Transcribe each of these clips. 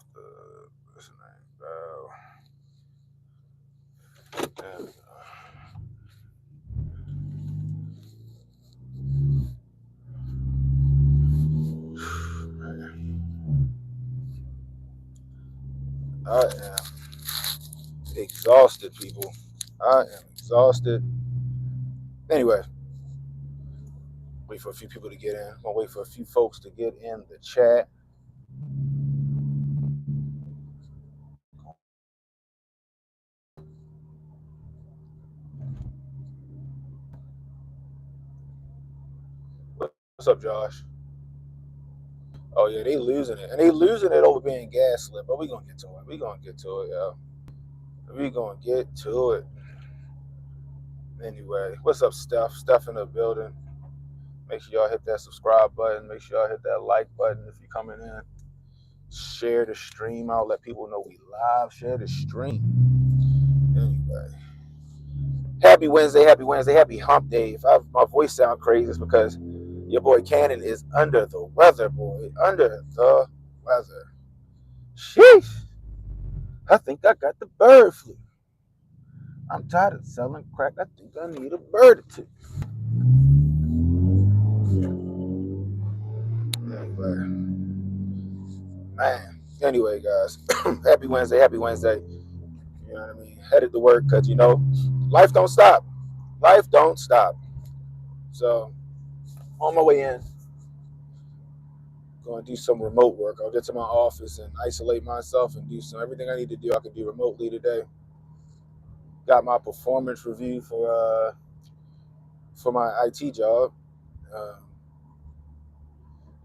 off the what's his name? There we go. I am exhausted, people. I am exhausted. Anyway, wait for a few people to get in. I'm gonna wait for a few folks to get in the chat. What's up, Josh? Oh yeah, they losing it, and they losing it over being gaslit. But we gonna get to it. We gonna get to it, yo. We gonna get to it. Anyway, what's up, Steph? Steph in the building. Make sure y'all hit that subscribe button. Make sure y'all hit that like button if you're coming in. Share the stream out. Let people know we live. Share the stream. Anyway, happy Wednesday. Happy Wednesday. Happy Hump Day. If my voice sound crazy, it's because your boy Cannon is under the weather, boy. Under the weather. Sheesh. I think I got the bird flu. I'm tired of selling crack. I think I need a bird or two. Anyway, man. Anyway, guys. Happy Wednesday. Happy Wednesday. You know what I mean? Headed to work because, life don't stop. Life don't stop. So, on my way in, going to do some remote work. I'll get to my office and isolate myself and do everything I need to do. I can do remotely today. Got my performance review for my IT job.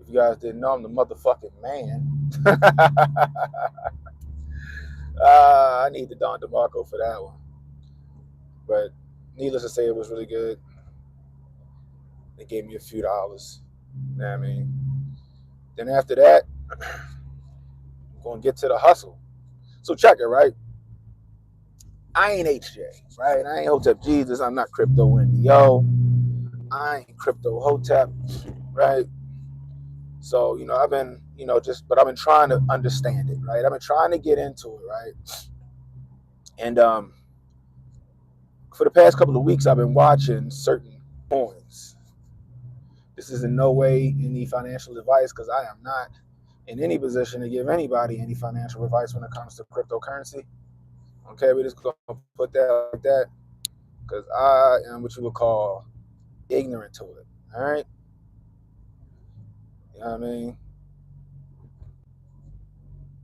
If you guys didn't know, I'm the motherfucking man. I need the Don DeMarco for that one. But needless to say, it was really good. They gave me a few dollars. You know what I mean? Then after that, I'm going to get to the hustle. So check it, right? I ain't HJ, right? I ain't Hotep Jesus. I'm not Crypto NDO. I ain't Crypto Hotep, right? So, I've been, but I've been trying to understand it, right? I've been trying to get into it, right? And for the past couple of weeks, I've been watching certain coins. This is in no way any financial advice because I am not in any position to give anybody any financial advice when it comes to cryptocurrency. Okay, we're just going to put that like that because I am what you would call ignorant to it. All right? You know what I mean?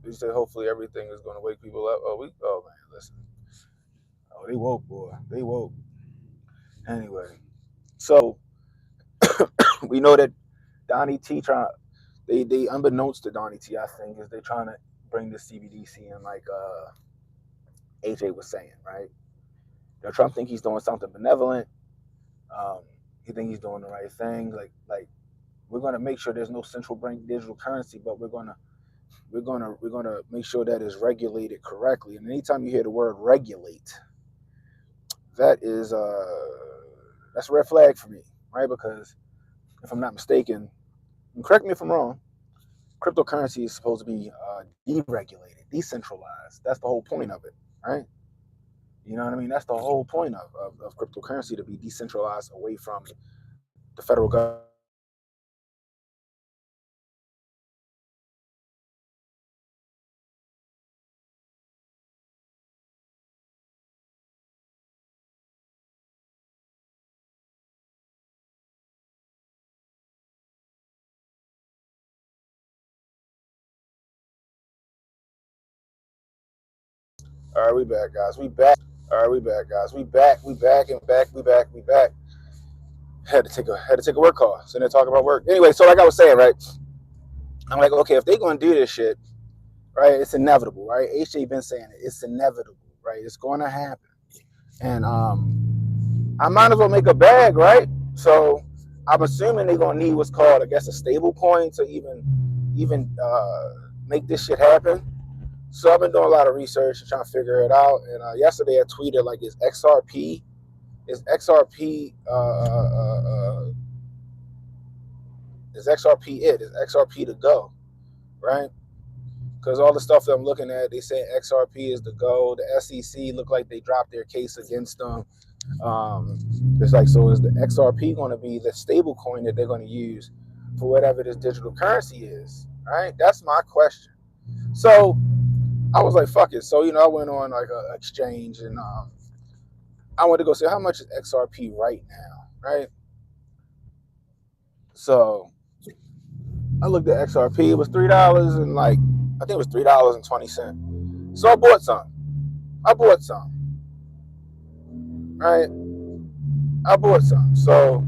We said hopefully everything is going to wake people up. Oh man, listen. Oh, they woke, boy. They woke. Anyway, so we know that Donnie T they unbeknownst to Donnie T, I think, is they trying to bring the CBDC in like AJ was saying, right? Trump think he's doing something benevolent. He think he's doing the right thing. Like we're gonna make sure there's no central bank digital currency, but we're gonna make sure that is regulated correctly. And anytime you hear the word regulate, that is that's a red flag for me, right? Because if I'm not mistaken, and correct me if I'm wrong, cryptocurrency is supposed to be deregulated, decentralized. That's the whole point of it, right? You know what I mean? That's the whole point of cryptocurrency, to be decentralized away from the federal government. All right, we back, guys. We back. All right, we back, guys. We back. We back and back. We back. We back. Had to take a work call. So they're talking about work. Anyway, so like I was saying, right? I'm like, okay, if they're gonna do this shit, right? It's inevitable, right? HJ been saying it. It's inevitable, right? It's going to happen, and I might as well make a bag, right? So I'm assuming they're gonna need what's called, I guess, a stable coin to even make this shit happen. So I've been doing a lot of research and trying to figure it out. And yesterday I tweeted like, is XRP is XRP is XRP the go, right? Because all the stuff that I'm looking at, they say XRP is the go. The SEC look like they dropped their case against them. It's like, so is the XRP going to be the stable coin that they're going to use for whatever this digital currency is? Right? That's my question. So I was like, fuck it. So, I went on like an exchange and I went to go see how much is XRP right now, right? So I looked at XRP. It was $3 and I think it was $3.20. So I bought some. Right? I bought some. So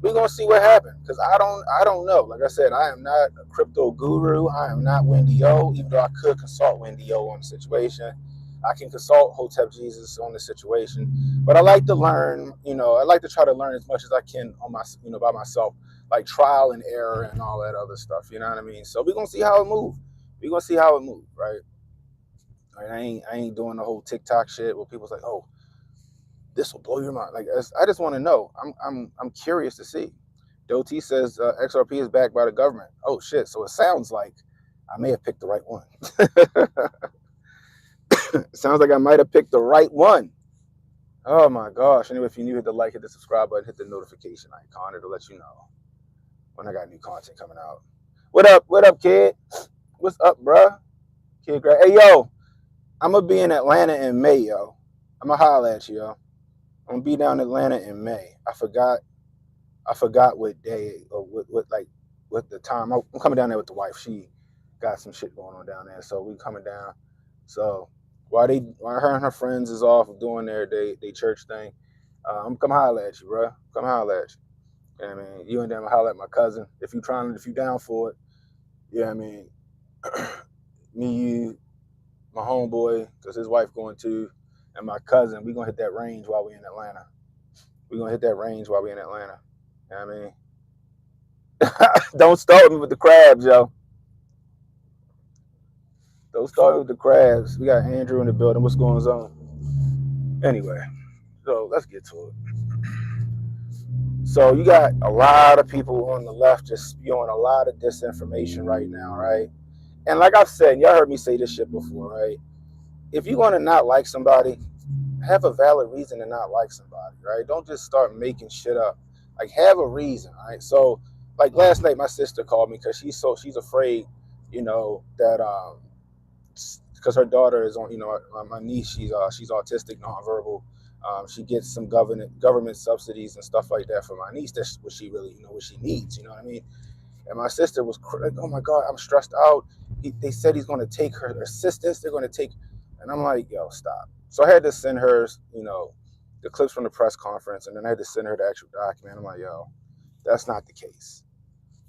we're gonna see what happens because I don't know. Like I said, I am not a crypto guru. I am not Wendy O, even though I could consult Wendy O on the situation. I can consult Hotep Jesus on the situation, but I like to learn. I like to try to learn as much as I can on my, by myself, like trial and error and all that other stuff. You know what I mean? So we're gonna see how it moves. We're gonna see how it moves, right? I ain't doing the whole TikTok shit where people's like, oh, this will blow your mind. Like, I just want to know. I'm curious to see. Doty says XRP is backed by the government. Oh shit! So it sounds like I may have picked the right one. It sounds like I might have picked the right one. Oh my gosh! Anyway, if you're new, hit the like, hit the subscribe button, hit the notification icon. It'll let you know when I got new content coming out. What up? What up, kid? What's up, bruh? Kid, great. Hey, yo, I'm gonna be in Atlanta in May, yo. I'm gonna holler at you, yo. I'm gonna be down in Atlanta in May. I forgot what day or what the time. I'm coming down there with the wife. She got some shit going on down there, so we coming down. So while her and her friends is off doing their church thing, I'm come holler at you, bro. Come holler at you. You know what I mean? You and them holler at my cousin if you down for it. Yeah, I mean, me, you, my homeboy, because his wife going too, and my cousin, we gonna hit that range while we in Atlanta. We gonna hit that range while we in Atlanta. You know what I mean? Don't start me with the crabs, yo. Don't start me with the crabs. We got Andrew in the building. What's going on? Anyway, so let's get to it. So you got a lot of people on the left just spewing a lot of disinformation right now, right? And like I've said, y'all heard me say this shit before, right? If you want to not like somebody, have a valid reason to not like somebody, right? Don't just start making shit up. Like, have a reason, right? So, like last night, my sister called me because she's afraid, that because her daughter is on, my niece, she's autistic, nonverbal. She gets some government subsidies and stuff like that for my niece. That's what she really, what she needs. You know what I mean? And my sister was like, "Oh my God, I'm stressed out. They said he's going to take her assistance. They're going to take," and I'm like, "Yo, stop." So I had to send her, the clips from the press conference, and then I had to send her the actual document. I'm like, "Yo, that's not the case.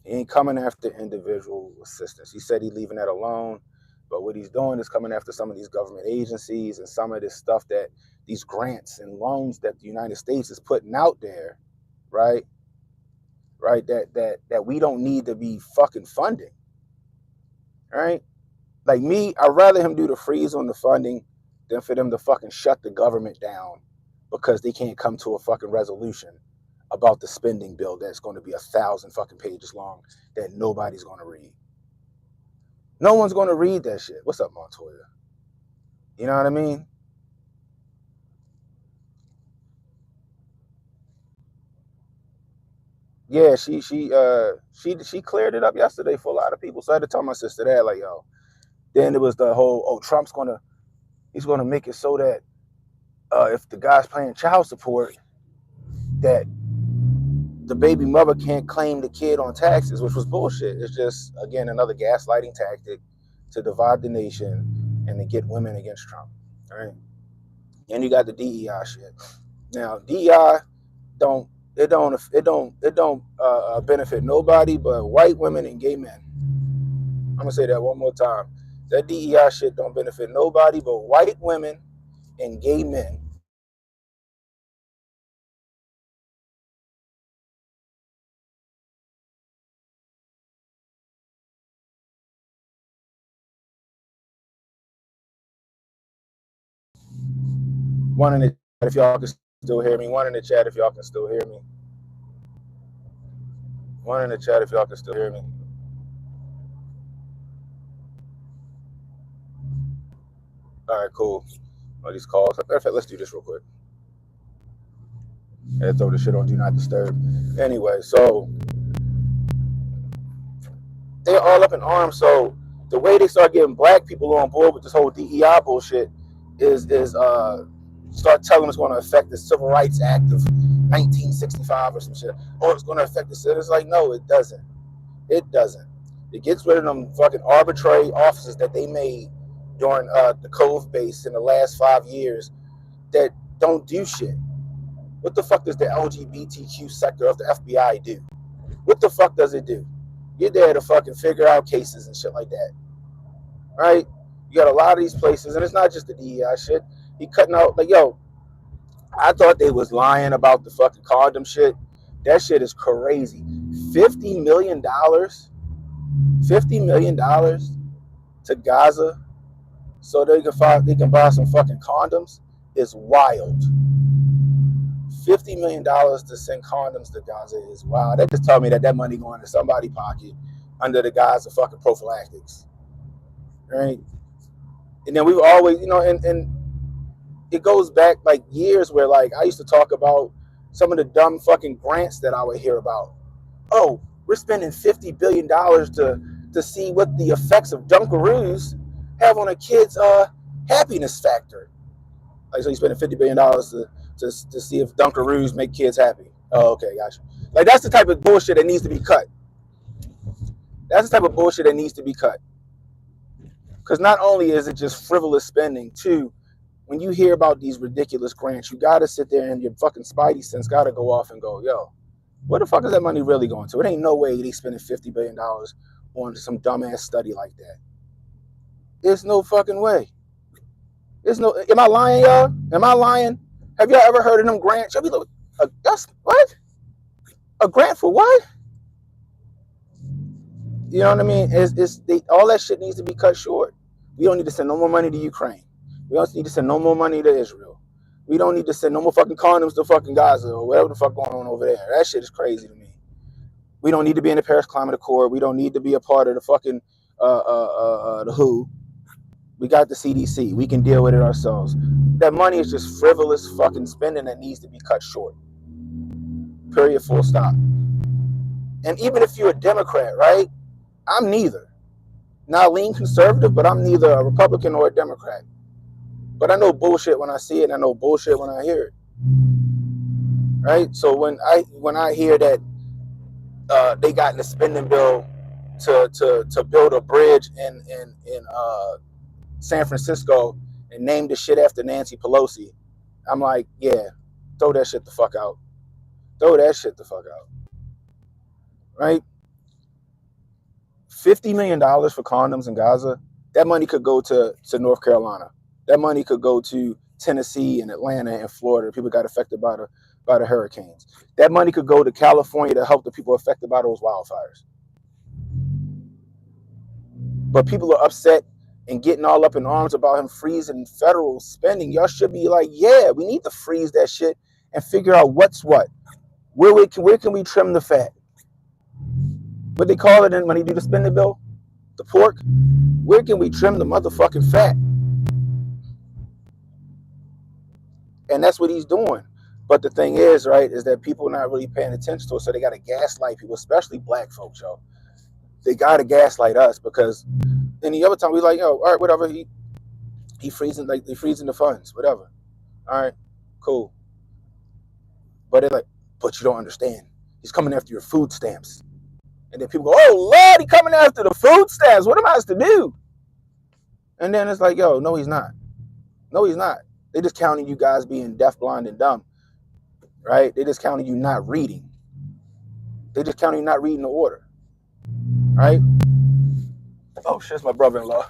He ain't coming after individual assistance. He said he's leaving that alone, but what he's doing is coming after some of these government agencies and some of this stuff that these grants and loans that the United States is putting out there, right? Right? That we don't need to be fucking funding, right? Like me, I'd rather him do the freeze on the funding than for them to fucking shut the government down because they can't come to a fucking resolution about the spending bill that's going to be 1,000 fucking pages long that nobody's going to read. No one's going to read that shit. What's up, Montoya? You know what I mean? Yeah, she cleared it up yesterday for a lot of people. So I had to tell my sister that, like, yo. Then it was the whole, oh, he's gonna make it so that if the guy's paying child support, that the baby mother can't claim the kid on taxes, which was bullshit. It's just, again, another gaslighting tactic to divide the nation and to get women against Trump. All right. And you got the DEI shit. Now, DEI don't benefit nobody but white women and gay men. I'm gonna say that one more time. That DEI shit don't benefit nobody but white women and gay men. One in the chat if y'all can still hear me. One in the chat if y'all can still hear me. One in the chat if y'all can still hear me. All right, cool. All these calls. Matter of fact, let's do this real quick. And throw the shit on Do Not Disturb. Anyway, so they're all up in arms. So the way they start getting black people on board with this whole DEI bullshit is start telling them it's going to affect the Civil Rights Act of 1965 or some shit. Or it's going to affect the citizens. It's like, no, it doesn't. It doesn't. It gets rid of them fucking arbitrary offices that they made during the Cove base in the last 5 years that don't do shit. What the fuck does the LGBTQ sector of the FBI do? What the fuck does it do? You're there to fucking figure out cases and shit like that. Right? You got a lot of these places, and it's not just the DEI shit. He cutting out, like, yo, I thought they was lying about the fucking condom shit. That shit is crazy. $50 million? $50 million to Gaza so they can buy some fucking condoms is wild. $50 million to send condoms to Gaza is wild. That just told me that money going to somebody's pocket under the guise of fucking prophylactics. Right? And then we've always, and it goes back like years where like I used to talk about some of the dumb fucking grants that I would hear about. Oh, we're spending $50 billion to see what the effects of Dunkaroos have on a kid's happiness factor. Like, so you're spending $50 billion to see if Dunkaroos make kids happy. Oh, okay, gotcha. Like, that's the type of bullshit that needs to be cut. That's the type of bullshit that needs to be cut. Because not only is it just frivolous spending, too, when you hear about these ridiculous grants, you got to sit there and your fucking spidey sense got to go off and go, yo, where the fuck is that money really going to? It ain't no way they spending $50 billion on some dumbass study like that. There's no fucking way. There's no. Am I lying, y'all? Am I lying? Have y'all ever heard of them grants? Y'all be like, that's what? A grant for what? You know what I mean? All that shit needs to be cut short. We don't need to send no more money to Ukraine. We don't need to send no more money to Israel. We don't need to send no more fucking condoms to fucking Gaza or whatever the fuck going on over there. That shit is crazy to me. We don't need to be in the Paris Climate Accord. We don't need to be a part of the fucking the WHO. We got the CDC. We can deal with it ourselves. That money is just frivolous fucking spending that needs to be cut short. Period. Full stop. And even if you're a Democrat, right? I'm neither. Now I lean conservative, but I'm neither a Republican or a Democrat. But I know bullshit when I see it, and I know bullshit when I hear it. Right? So when I hear that they got in the spending bill to build a bridge in San Francisco and name the shit after Nancy Pelosi, I'm like, yeah, throw that shit the fuck out. Throw that shit the fuck out. Right? $50 million for condoms in Gaza, that money could go to North Carolina. That money could go to Tennessee and Atlanta and Florida. People got affected by the hurricanes. That money could go to California to help the people affected by those wildfires. But people are upset and getting all up in arms about him freezing federal spending. Y'all should be like, yeah, we need to freeze that shit and figure out what's what. Where can we trim the fat? What they call it when they do the spending bill? The pork? Where can we trim the motherfucking fat? And that's what he's doing. But the thing is, right, is that people are not really paying attention to it, so they got to gaslight people, especially black folks, yo. They got to gaslight us because any other time we like, yo, all right, whatever, he freezing, like, they freezing the funds, whatever. All right, cool. But they're like, but you don't understand. He's coming after your food stamps. And then people go, oh, Lord, he coming after the food stamps. What am I supposed to do? And then it's like, yo, no, he's not. No, he's not. They're just counting you guys being deaf, blind, and dumb, right? They're just counting you not reading. They're just counting you not reading the order, right? Oh, shit, it's my brother-in-law.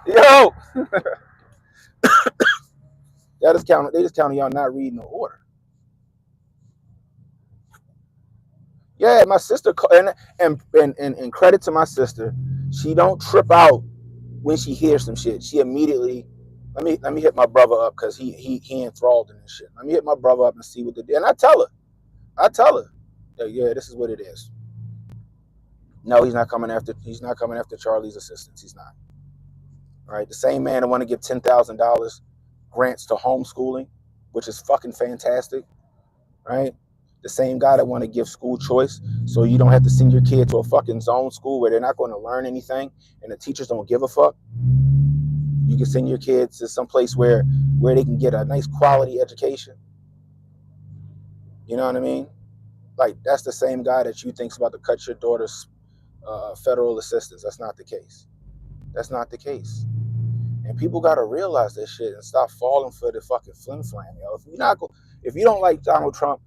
Yo! They just counting y'all not reading the order. Yeah, my sister, and credit to my sister, she don't trip out when she hears some shit. She immediately, let me hit my brother up because he enthralled in this shit. Let me hit my brother up and see what they did. And I tell her, yeah, this is what it is. No, he's not coming after Charlie's assistants. He's not. right? The same man that want to give $10,000 grants to homeschooling, which is fucking fantastic, right? The same guy that want to give school choice so you don't have to send your kid to a fucking zone school where they're not going to learn anything and the teachers don't give a fuck. You can send your kids to some place where they can get a nice quality education. You know what I mean? Like, that's the same guy that you think's about to cut your daughter's federal assistance. That's not the case. That's not the case. And people got to realize this shit and stop falling for the fucking flim flam, yo. If you don't like Donald Trump,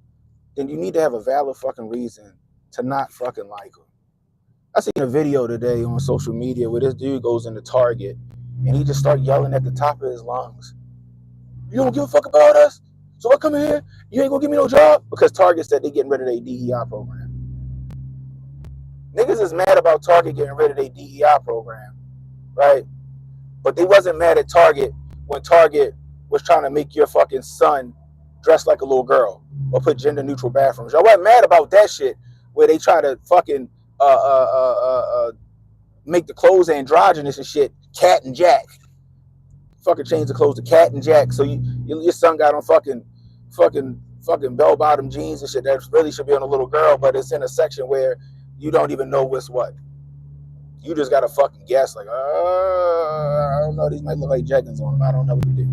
then you need to have a valid fucking reason to not fucking like him. I seen a video today on social media where this dude goes into Target and he just start yelling at the top of his lungs. You don't give a fuck about us? So I come in here, you ain't gonna give me no job? Because Target said they getting rid of their DEI program. Niggas is mad about Target getting rid of their DEI program, right? But they wasn't mad at Target when Target was trying to make your fucking son dress like a little girl or put gender neutral bathrooms. Y'all wasn't mad about that shit where they try to fucking make the clothes androgynous and shit. Cat and Jack. Fucking change the clothes to Cat and Jack. So your son got on fucking bell bottom jeans and shit that really should be on a little girl, but it's in a section where you don't even know what's what. You just gotta fucking guess, like, I don't know, these might look like jeggings on them. I don't know what to do.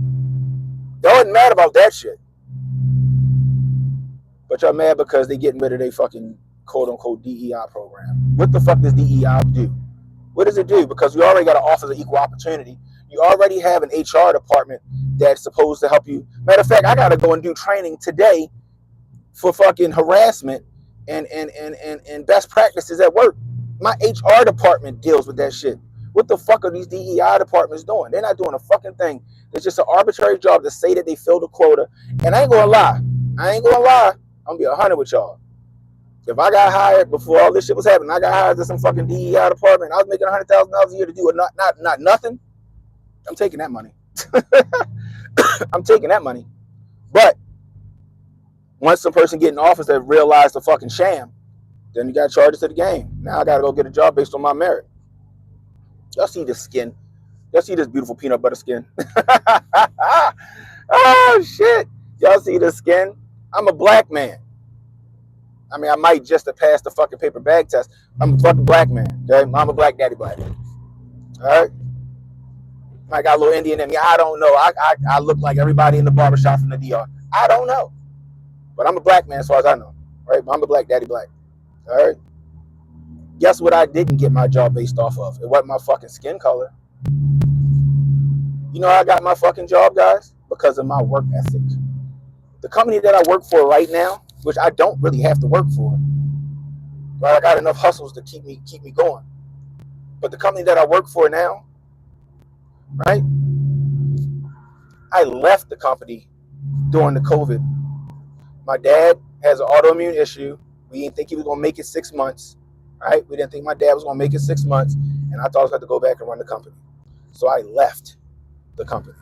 Y'all wasn't mad about that shit. But y'all mad because they getting rid of their fucking quote unquote DEI program. What the fuck does DEI do? What does it do? Because we already got an Office of Equal Opportunity. You already have an HR department that's supposed to help you. Matter of fact, I gotta go and do training today for fucking harassment and best practices at work. My HR department deals with that shit. What the fuck are these DEI departments doing? They're not doing a fucking thing. It's just an arbitrary job to say that they filled a quota. And I ain't gonna lie. I'm gonna be 100 with y'all. If I got hired before all this shit was happening, I got hired to some fucking DEI department, I was making $100,000 a year to do not nothing. I'm taking that money. I'm taking that money. But once some person get in office that realized the fucking sham, then you got charges to the game. Now I gotta go get a job based on my merit. Y'all see this skin? Y'all see this beautiful peanut butter skin? Oh shit! Y'all see this skin? I'm a black man. I mean, I might just have passed the fucking paper bag test. I'm a fucking black man. Okay, I'm a black daddy black. All right. I got a little Indian in me. I don't know. I look like everybody in the barbershop from the DR. I don't know. But I'm a black man as far as I know. Right? I'm a black daddy black. All right. Guess what I didn't get my job based off of? It wasn't my fucking skin color. You know how I got my fucking job, guys? Because of my work ethic. The company that I work for right now, which I don't really have to work for, but I got enough hustles to keep me going. But the company that I work for now, right? I left the company during the COVID. My dad has an autoimmune issue. We didn't think he was going to make it 6 months, right? We didn't think my dad was going to make it 6 months, and I thought I was going to go back and run the company. So I left the company.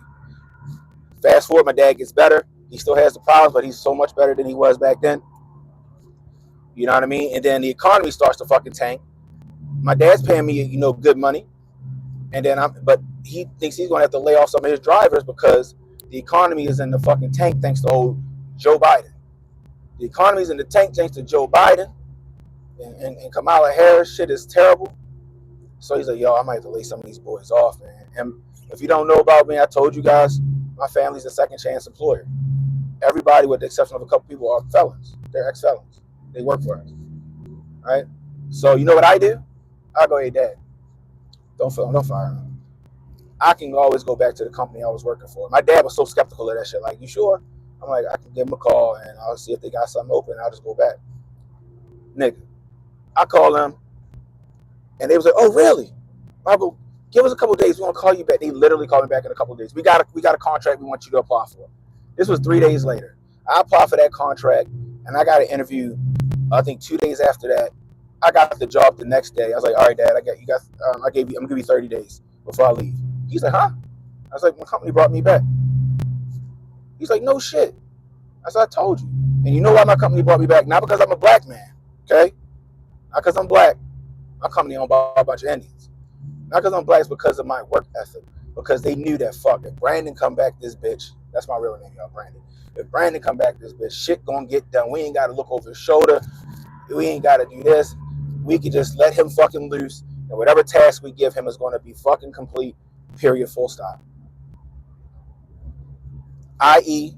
Fast forward, my dad gets better. He still has the problems, but he's so much better than he was back then. You know what I mean? And then the economy starts to fucking tank. My dad's paying me, good money. And then but he thinks he's going to have to lay off some of his drivers because the economy is in the fucking tank thanks to old Joe Biden. The economy is in the tank thanks to Joe Biden and Kamala Harris. Shit is terrible. So he's like, yo, I might have to lay some of these boys off, man. And if you don't know about me, I told you guys, my family's a second chance employer. Everybody, with the exception of a couple people, are felons. They're ex-felons. They work for us. Right? So you know what I do? I go, hey, Dad, don't fire him. I can always go back to the company I was working for. My dad was so skeptical of that shit. Like, you sure? I'm like, I can give him a call and I'll see if they got something open. I'll just go back. Nigga, I call them and they was like, oh, really? I go, give us a couple of days. We want to call you back. They literally called me back in a couple of days. We got a contract we want you to apply for. This was 3 days later. I applied for that contract and I got an interview. I think 2 days after that, I got the job the next day. I was like, all right, Dad, I'm gonna give you 30 days before I leave. He's like, huh? I was like, my company brought me back. He's like, no shit. I said, I told you. And you know why my company brought me back? Not because I'm a black man, okay? Not because I'm black. My company owned by a bunch of Indians. Not because I'm black, it's because of my work ethic. because they knew that fuck, if Brandon come back this bitch, that's my real name, y'all, Brandon. If Brandon come back this bitch, shit gonna get done. We ain't gotta look over his shoulder. We ain't gotta do this. We could just let him fucking loose, and whatever task we give him is gonna be fucking complete, period, full stop. I.e.,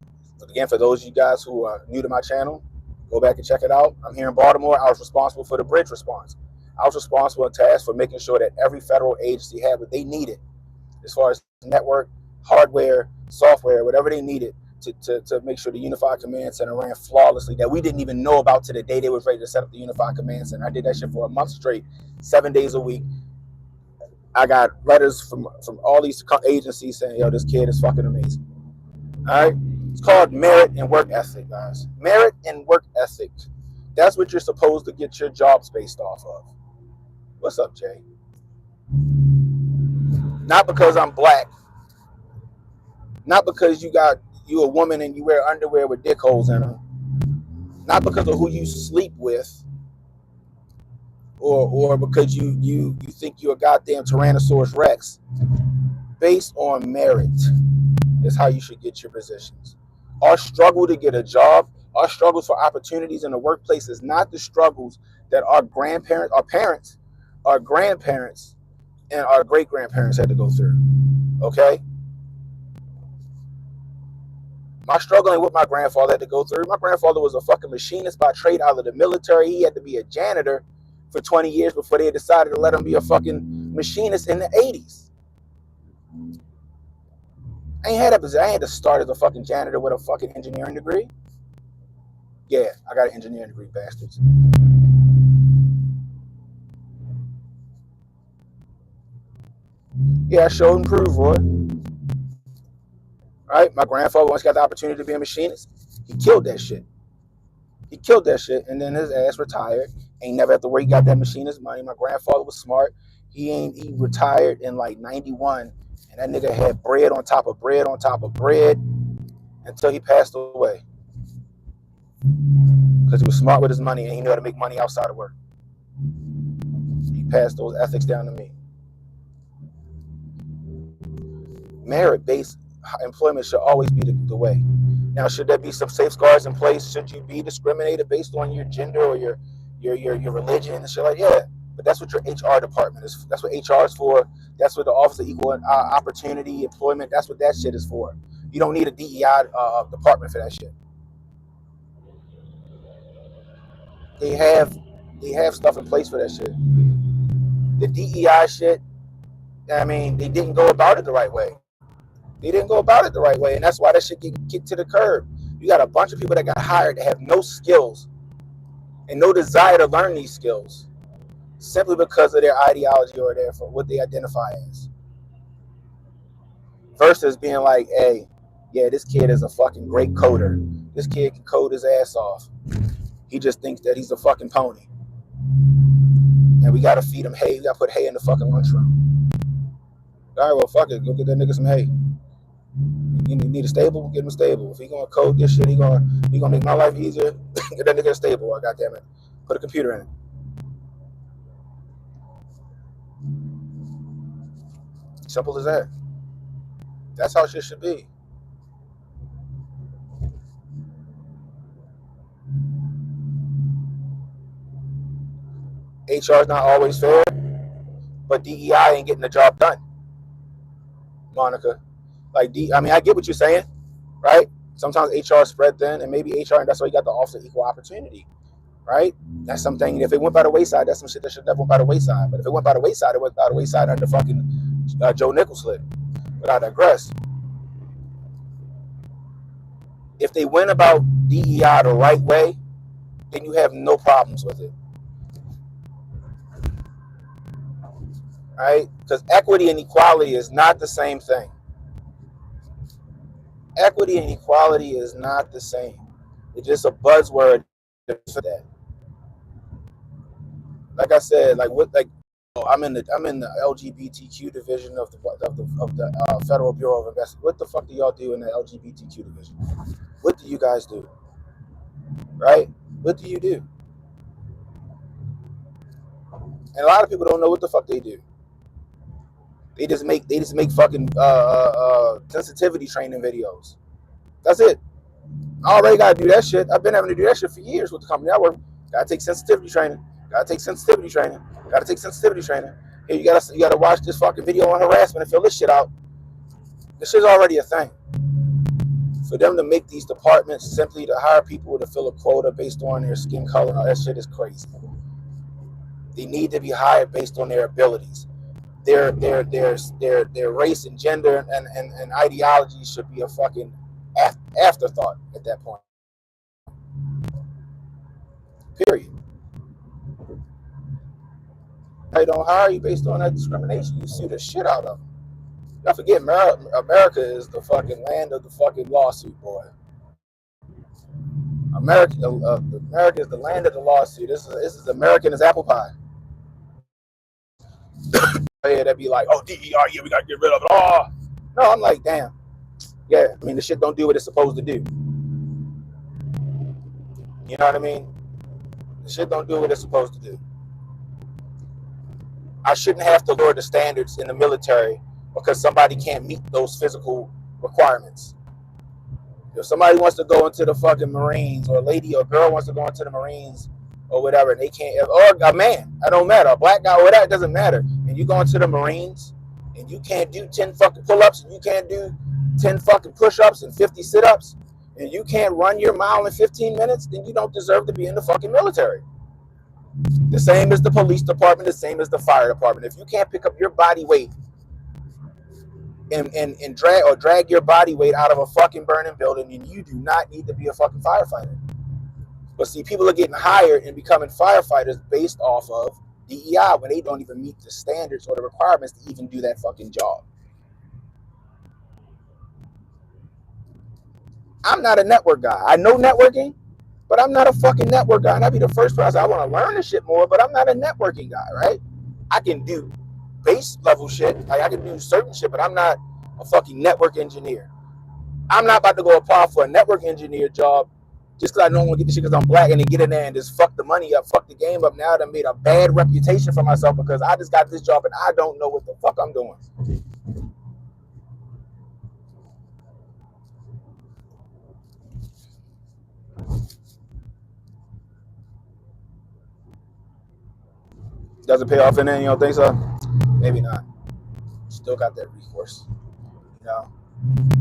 again, for those of you guys who are new to my channel, go back and check it out. I'm here in Baltimore. I was responsible for the bridge response. I was responsible and tasked for making sure that every federal agency had what they needed as far as network, hardware, software, whatever they needed to make sure the Unified Command Center ran flawlessly, that we didn't even know about to the day they was ready to set up the Unified Command Center. I did that shit for a month straight, 7 days a week. I got letters from all these agencies saying, yo, this kid is fucking amazing. All right? It's called merit and work ethic, guys. Merit and work ethic. That's what you're supposed to get your jobs based off of. What's up, Jay? Not because I'm black. Not because you a woman and you wear underwear with dick holes in them. Not because of who you sleep with. Or because you think you're a goddamn Tyrannosaurus Rex. Based on merit is how you should get your positions. Our struggle to get a job, our struggles for opportunities in the workplace is not the struggles that our grandparents, our parents, our grandparents, and our great-grandparents had to go through. Okay? My struggle ain't what my grandfather had to go through. My grandfather was a fucking machinist by trade out of the military. He had to be a janitor for 20 years before they decided to let him be a fucking machinist in the 80s. I ain't had that position. I had to start as a fucking janitor with a fucking engineering degree. Yeah, I got an engineering degree, bastards. Yeah, I showed and proved, Roy. Right? My grandfather once got the opportunity to be a machinist. He killed that shit. He killed that shit, and then his ass retired. Ain't never have to worry. He got that machinist money. My grandfather was smart. He retired in like 91, and that nigga had bread on top of bread on top of bread until he passed away. Because he was smart with his money and he knew how to make money outside of work. He passed those ethics down to me. Merit-based employment should always be the way. Now, should there be some safeguards in place? Should you be discriminated based on your gender or your religion and shit like that? But that's what your HR department is. That's what HR is for. That's what the Office of Equal Opportunity Employment. That's what that shit is for. You don't need a DEI department for that shit. They have stuff in place for that shit. The DEI shit, I mean, they didn't go about it the right way. They didn't go about it the right way, and that's why that shit get kicked to the curb. You got a bunch of people that got hired that have no skills and no desire to learn these skills simply because of their ideology or for what they identify as. Versus being like, hey, yeah, this kid is a fucking great coder. This kid can code his ass off. He just thinks that he's a fucking pony. And we gotta feed him hay. We gotta put hay in the fucking lunchroom. All right, well, fuck it. Go get that nigga some hay. You need a stable? Get him a stable. If he gonna code this shit, he gonna make my life easier. Get that nigga a stable. Oh, goddamn it. Put a computer in it. Simple as that. That's how shit should be. HR is not always fair, but DEI ain't getting the job done. Monica, like I get what you're saying, right? Sometimes HR is spread thin, and maybe HR, and that's why you got the Office of Equal Opportunity, right? That's something. If it went by the wayside, that's some shit that should never went by the wayside. But if it went by the wayside, it went by the wayside under fucking Joe Nichols slit. But I digress. If they went about DEI the right way, then you have no problems with it. Right? Because equity and equality is not the same thing. Equity and equality is not the same. It's just a buzzword for that. Like I said, I'm in the LGBTQ division of the Federal Bureau of Investigation. What the fuck do y'all do in the LGBTQ division? What do you guys do? Right? What do you do? And a lot of people don't know what the fuck they do. They just make fucking sensitivity training videos. That's it. I already got to do that shit. I've been having to do that shit for years with the company I work. Got to take sensitivity training. Got to take sensitivity training. Got to take sensitivity training. Hey, you gotta watch this fucking video on harassment and fill this shit out. This shit's already a thing. For them to make these departments simply to hire people to fill a quota based on their skin color, that shit is crazy. They need to be hired based on their abilities. Their race and gender and ideology should be a fucking afterthought at that point. Period. They don't hire you based on that discrimination. You sue the shit out of them. Don't forget, America is the fucking land of the fucking lawsuit, boy. America is the land of the lawsuit. This is American as apple pie. Yeah, that'd be like, oh, DER, yeah, we gotta get rid of it. Oh, no, I'm like, damn. Yeah, I mean, the shit don't do what it's supposed to do. You know what I mean? The shit don't do what it's supposed to do. I shouldn't have to lower the standards in the military because somebody can't meet those physical requirements. If somebody wants to go into the fucking Marines, or a lady or a girl wants to go into the Marines or whatever, and they can't, or a man, I don't matter, a black guy or whatever, it doesn't matter. And you go into the Marines and you can't do 10 fucking pull-ups, and you can't do 10 fucking push-ups and 50 sit-ups, and you can't run your mile in 15 minutes, then you don't deserve to be in the fucking military. The same as the police department, the same as the fire department. If you can't pick up your body weight and drag your body weight out of a fucking burning building, then you do not need to be a fucking firefighter. But see, people are getting hired and becoming firefighters based off of DEI when they don't even meet the standards or the requirements to even do that fucking job. I'm not a network guy. I know networking, but I'm not a fucking network guy. And I'd be the first person. I want to learn this shit more, but I'm not a networking guy, right? I can do base level shit. Like, I can do certain shit, but I'm not a fucking network engineer. I'm not about to go apply for a network engineer job just because I don't want to get the shit because I'm black and then get in there and just fuck the money up, fuck the game up. Now I made a bad reputation for myself because I just got this job and I don't know what the fuck I'm doing. Does it pay off in the end? You don't think so? Maybe not. Still got that recourse. You know?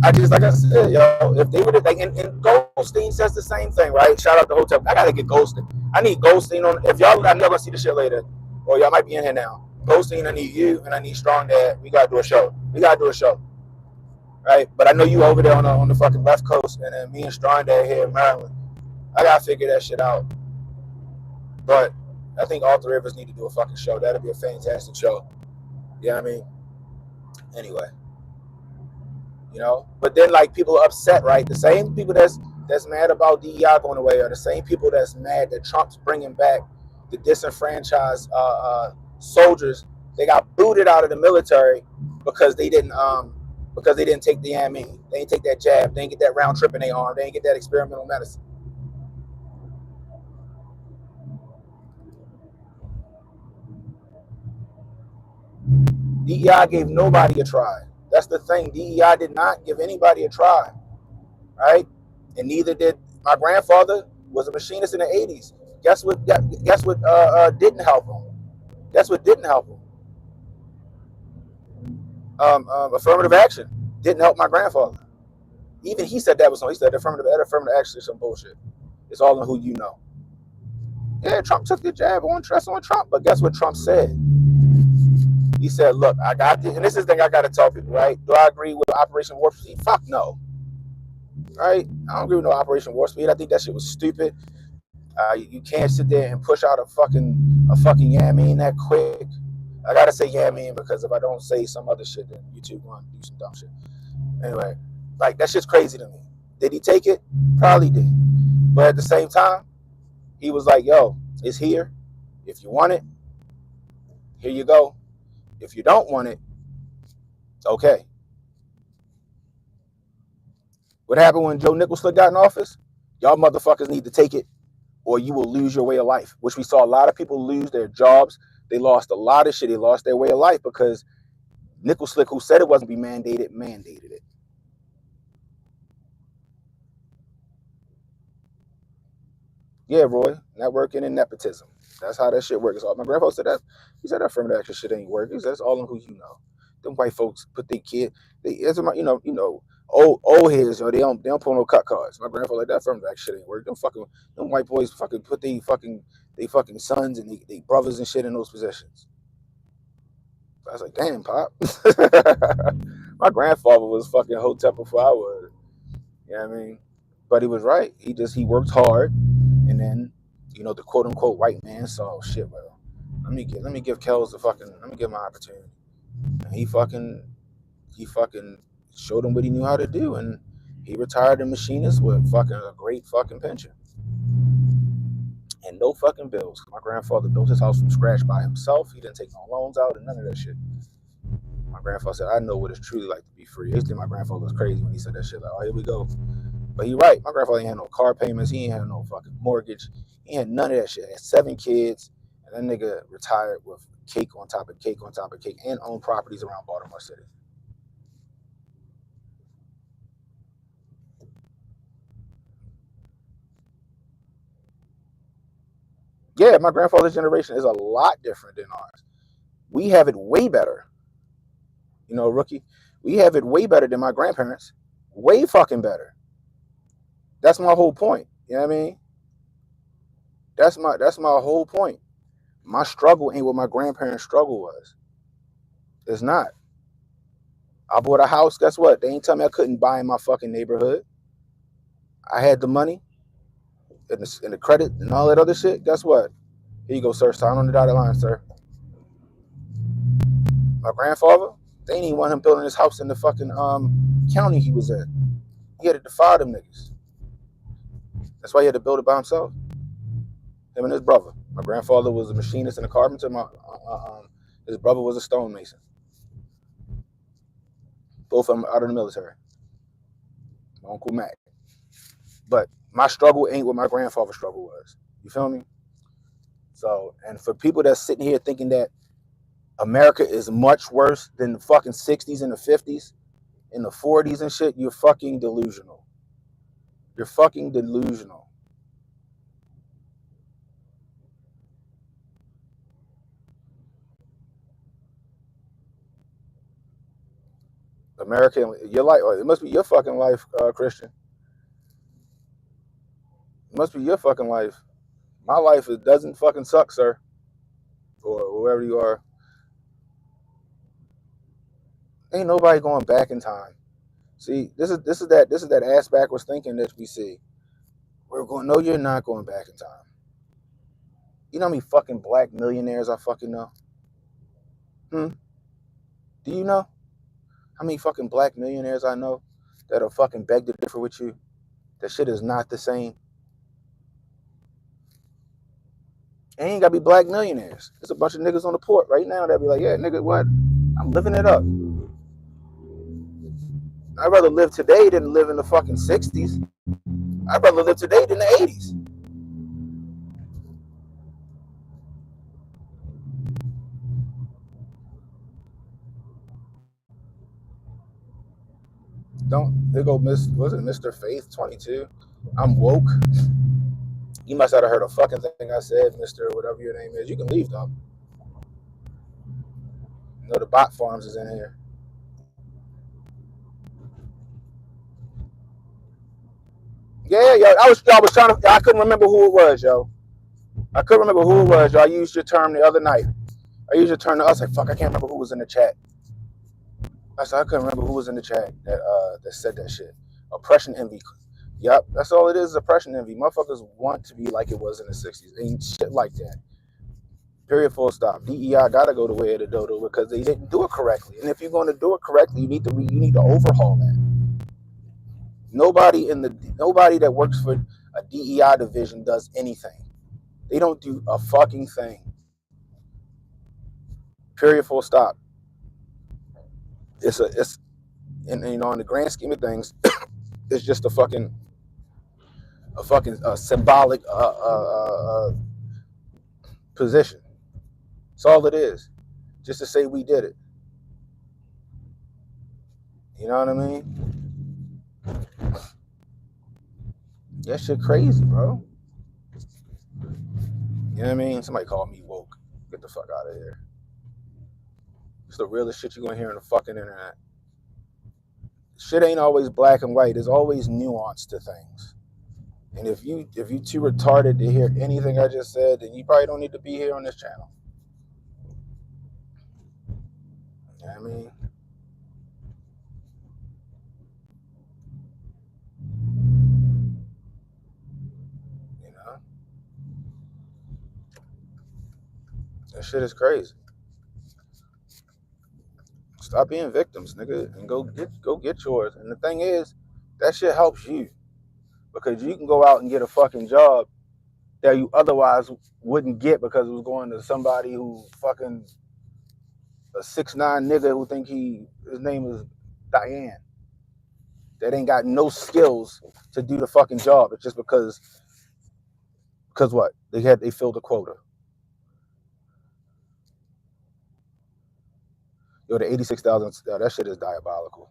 I just, like I said, yo, if they would have, like, and Goldstein says the same thing, right? Shout out to Hotel. I gotta get Goldstein. I need Goldstein on. If y'all, I know gonna see the shit later, or y'all might be in here now. Goldstein, I need you, and I need Strong Dad. We gotta do a show. Right? But I know you over there on the fucking left coast, and then me and Strong Dad here in Maryland. I gotta figure that shit out. But I think all three of us need to do a fucking show. That'd be a fantastic show. You know what I mean? Anyway. You know, but then, like, people are upset, right? The same people that's mad about DEI going away are the same people that's mad that Trump's bringing back the disenfranchised soldiers. They got booted out of the military because they didn't take the AME. They didn't take that jab. They didn't get that round trip in their arm. They didn't get that experimental medicine. DEI gave nobody a try. That's the thing. DEI did not give anybody a try, right? And neither did my grandfather. Was a machinist in the 80s. Guess what didn't help him? Guess what didn't help him? Affirmative action didn't help my grandfather. Even he said that was something. He said affirmative action is some bullshit. It's all in who you know. Yeah, Trump took the jab on Trump, but guess what Trump said? He said, look, I got this, and this is the thing I got to tell people, right? Do I agree with Operation Warp Speed? Fuck no. Right? I don't agree with no Operation Warp Speed. I think that shit was stupid. You can't sit there and push out a fucking yamming that quick. I got to say yamming because if I don't say some other shit, then YouTube going to do some dumb shit. Anyway, like, that shit's crazy to me. Did he take it? Probably did. But at the same time, he was like, yo, it's here. If you want it, here you go. If you don't want it, okay. What happened when Joe Nichols got in office? Y'all motherfuckers need to take it or you will lose your way of life, which we saw a lot of people lose their jobs. They lost a lot of shit. They lost their way of life because Nickel Slick, who said it wasn't be mandated it. Yeah, Roy, networking and nepotism. That's how that shit works. My grandfather said that. He said that affirmative action shit ain't working. He said that's all in who you know. Them white folks put their kid. Old heads, they don't pull no cut cards. My grandfather like that affirmative action shit ain't working. Them white boys fucking put they fucking sons and they brothers and shit in those positions. I was like, damn, pop. My grandfather was fucking Hotep before I was. You know what I mean? But he was right. He worked hard, and then, the quote unquote white man saw, shit, well, let me give Kells let me give my opportunity. And he fucking showed him what he knew how to do, and he retired a machinist with fucking a great fucking pension and no fucking bills. My grandfather built his house from scratch by himself. He didn't take no loans out and none of that shit. My grandfather said, I know what it's truly like to be free. I used to think my grandfather was crazy when he said that shit. Like, oh, here we go. But he right. My grandfather ain't had no car payments. He ain't had no fucking mortgage. He had none of that shit. He had 7 kids. And that nigga retired with cake on top of cake on top of cake and owned properties around Baltimore City. Yeah, my grandfather's generation is a lot different than ours. We have it way better. Rookie. We have it way better than my grandparents. Way fucking better. That's my whole point. You know what I mean? That's my whole point. My struggle ain't what my grandparents' struggle was. It's not. I bought a house. Guess what? They ain't tell me I couldn't buy in my fucking neighborhood. I had the money and the credit and all that other shit. Guess what? Here you go, sir. Sign on the dotted line, sir. My grandfather, they didn't even want him building his house in the fucking county he was in. He had to defy them niggas. That's why he had to build it by himself. Him and his brother. My grandfather was a machinist and a carpenter. His brother was a stonemason. Both of them out of the military. My Uncle Mac. But my struggle ain't what my grandfather's struggle was. You feel me? So, and for people that's sitting here thinking that America is much worse than the fucking 60s and the 50s and the 40s and shit, you're fucking delusional. You're fucking delusional. America, your life, it must be your fucking life, Christian. It must be your fucking life. My life, it doesn't fucking suck, sir. Or whoever you are. Ain't nobody going back in time. See, this is that ass backwards thinking that we see. We're going, no, you're not going back in time. You know how many fucking black millionaires I fucking know? Do you know how many fucking black millionaires I know that are fucking beg to differ with you? That shit is not the same. It ain't gotta be black millionaires. There's a bunch of niggas on the port right now that be like, yeah, nigga, what? I'm living it up. I'd rather live today than live in the fucking 60s. I'd rather live today than the 80s. There go Mr. Faith 22? I'm woke. You must have heard a fucking thing I said, Mr. whatever your name is. You can leave though. The bot farms is in here. Yeah, yo, I was trying to. I couldn't remember who it was, yo. I couldn't remember who it was, yo. I used your term the other night. I used your term. I was like, fuck, I can't remember who was in the chat. I said I couldn't remember who was in the chat that said that shit. Oppression envy. Yep, that's all it is. Oppression envy. Motherfuckers want to be like it was in the '60s. Ain't shit like that. Period. Full stop. DEI gotta go the way of the dodo because they didn't do it correctly. And if you're going to do it correctly, you need to overhaul that. Nobody that works for a DEI division does anything. They don't do a fucking thing. Period. Full stop. It's in the grand scheme of things, it's just a fucking symbolic position. That's all it is. Just to say we did it. You know what I mean? That shit crazy, bro. You know what I mean? Somebody called me woke. Get the fuck out of here. It's the realest shit you're gonna hear on the fucking internet. Shit ain't always black and white. There's always nuance to things. And if you too retarded to hear anything I just said, then you probably don't need to be here on this channel. You know what I mean? You know? That shit is crazy. Stop being victims, nigga, and go get yours. And the thing is, that shit helps you. Because you can go out and get a fucking job that you otherwise wouldn't get because it was going to somebody who fucking a 6'9" nigga who think his name is Diane. That ain't got no skills to do the fucking job. It's just because what? They filled a quota. Yo, the 86,000, that shit is diabolical.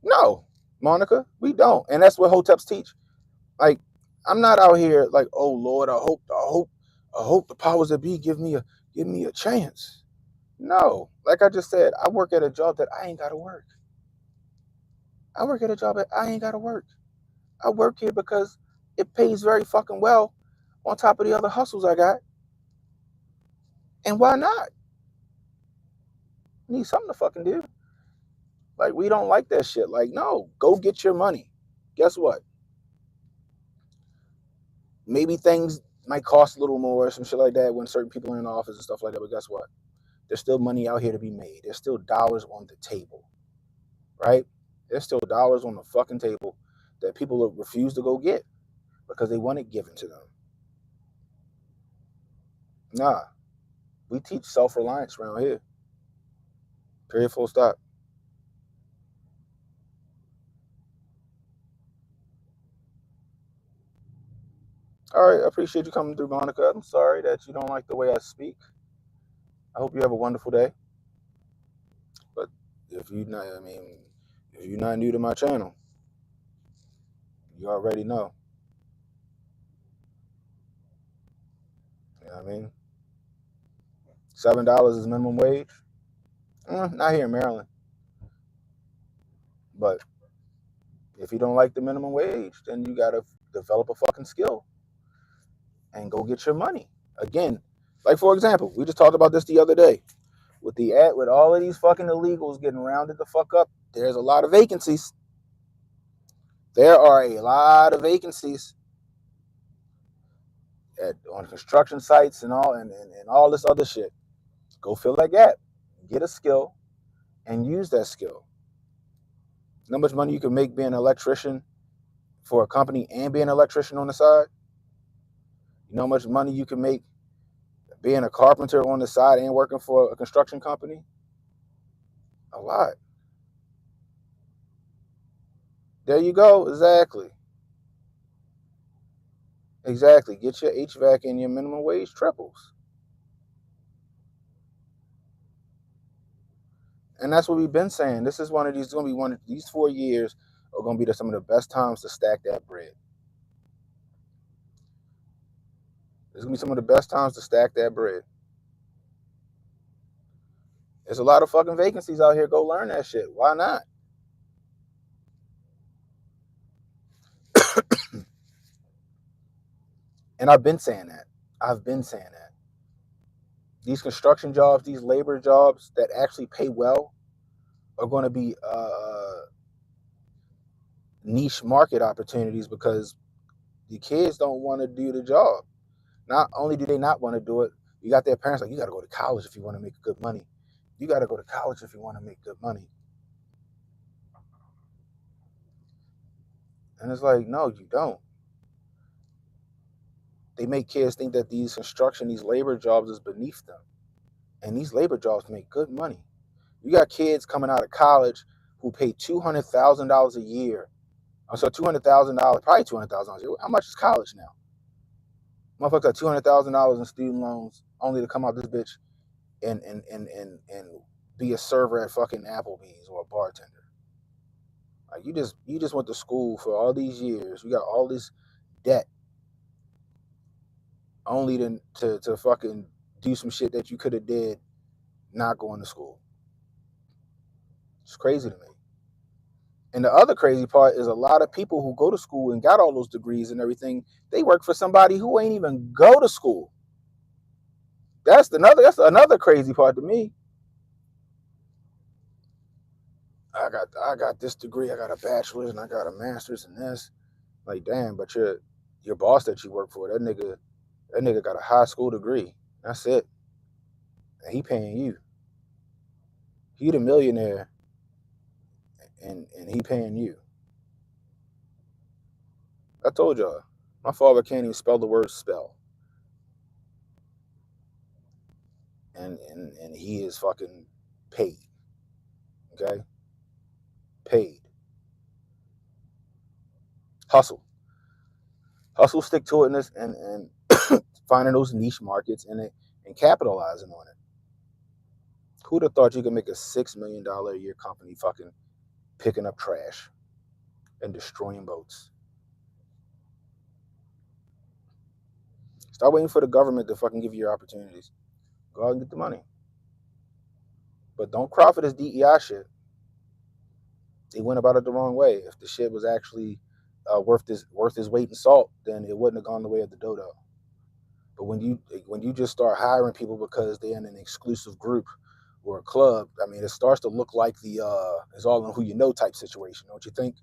No, Monica, we don't. And that's what Hoteps teach. Like, I'm not out here like, oh Lord, I hope the powers that be give me a chance. No, like I just said, I work at a job that I ain't gotta work. I work at a job that I ain't gotta work. I work here because it pays very fucking well on top of the other hustles I got. And why not? I need something to fucking do. Like, we don't like that shit. Like, no, go get your money. Guess what? Maybe things might cost a little more, some shit like that when certain people are in office and stuff like that. But guess what? There's still money out here to be made. There's still dollars on the table, right? There's still dollars on the fucking table that people refuse to go get because they want it given to them. Nah, we teach self-reliance around here. Period, full stop. All right, I appreciate you coming through, Monica. I'm sorry that you don't like the way I speak. I hope you have a wonderful day. But if you're not new to my channel, you already know. You know what I mean? $7 is minimum wage. Not here in Maryland. But if you don't like the minimum wage, then you gotta develop a fucking skill and go get your money. Again, like for example, we just talked about this the other day. With all of these fucking illegals getting rounded the fuck up, there's a lot of vacancies. There are a lot of vacancies on construction sites and all this other shit. Go fill that gap. Get a skill and use that skill. You know how much money you can make being an electrician for a company and being an electrician on the side? You know how much money you can make being a carpenter on the side and working for a construction company? A lot. There you go. Exactly. Get your HVAC and your minimum wage triples. And that's what we've been saying. This is these 4 years are going to be some of the best times to stack that bread. There's going to be some of the best times to stack that bread. There's a lot of fucking vacancies out here. Go learn that shit. Why not? And I've been saying that. These construction jobs, these labor jobs that actually pay well are going to be niche market opportunities because the kids don't want to do the job. Not only do they not want to do it, you got their parents like, you got to go to college if you want to make good money. You got to go to college if you want to make good money. And it's like, no, you don't. They make kids think that these labor jobs is beneath them. And these labor jobs make good money. You got kids coming out of college who pay $200,000 a year. So $200,000, probably $200,000 a year. How much is college now? Motherfucker got $200,000 in student loans only to come out this bitch and be a server at fucking Applebee's or a bartender. Like you just went to school for all these years. You got all this debt only to fucking do some shit that you could have did not going to school. It's crazy to me. And the other crazy part is a lot of people who go to school and got all those degrees and everything, they work for somebody who ain't even go to school. That's another crazy part to me. I got this degree, I got a bachelor's and I got a master's in this. Like, damn, but your boss that you work for, that nigga got a high school degree. That's it. And he paying you. He the millionaire and he paying you. I told y'all, my father can't even spell the word spell. And he is fucking paid. Okay? Paid. Hustle, stick to it and finding those niche markets and capitalizing on it. Who'd have thought you could make a $6 million a year company fucking picking up trash and destroying boats? Stop waiting for the government to fucking give you your opportunities. Go out and get the money. But don't cry for this DEI shit. They went about it the wrong way. If the shit was actually worth his weight in salt, then it wouldn't have gone the way of the dodo. But when you just start hiring people because they're in an exclusive group or a club, I mean, it starts to look like the it's all in who you know type situation, don't you think?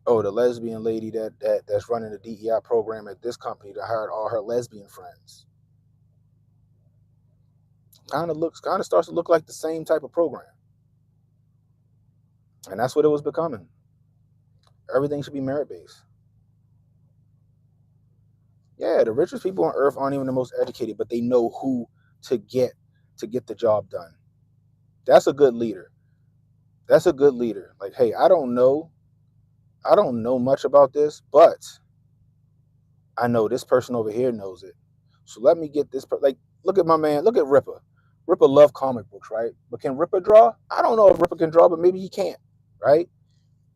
Oh, the lesbian lady that's running the DEI program at this company that hired all her lesbian friends. Kind of starts to look like the same type of program. And that's what it was becoming. Everything should be merit-based. Yeah, the richest people on earth aren't even the most educated, but they know who to get the job done. That's a good leader. That's a good leader. Like, hey, I don't know much about this, but I know this person over here knows it. So let me get this like, look at my man, look at Ripper. Ripper love comic books, right? But can Ripper draw? I don't know if Ripper can draw, but maybe he can't, right?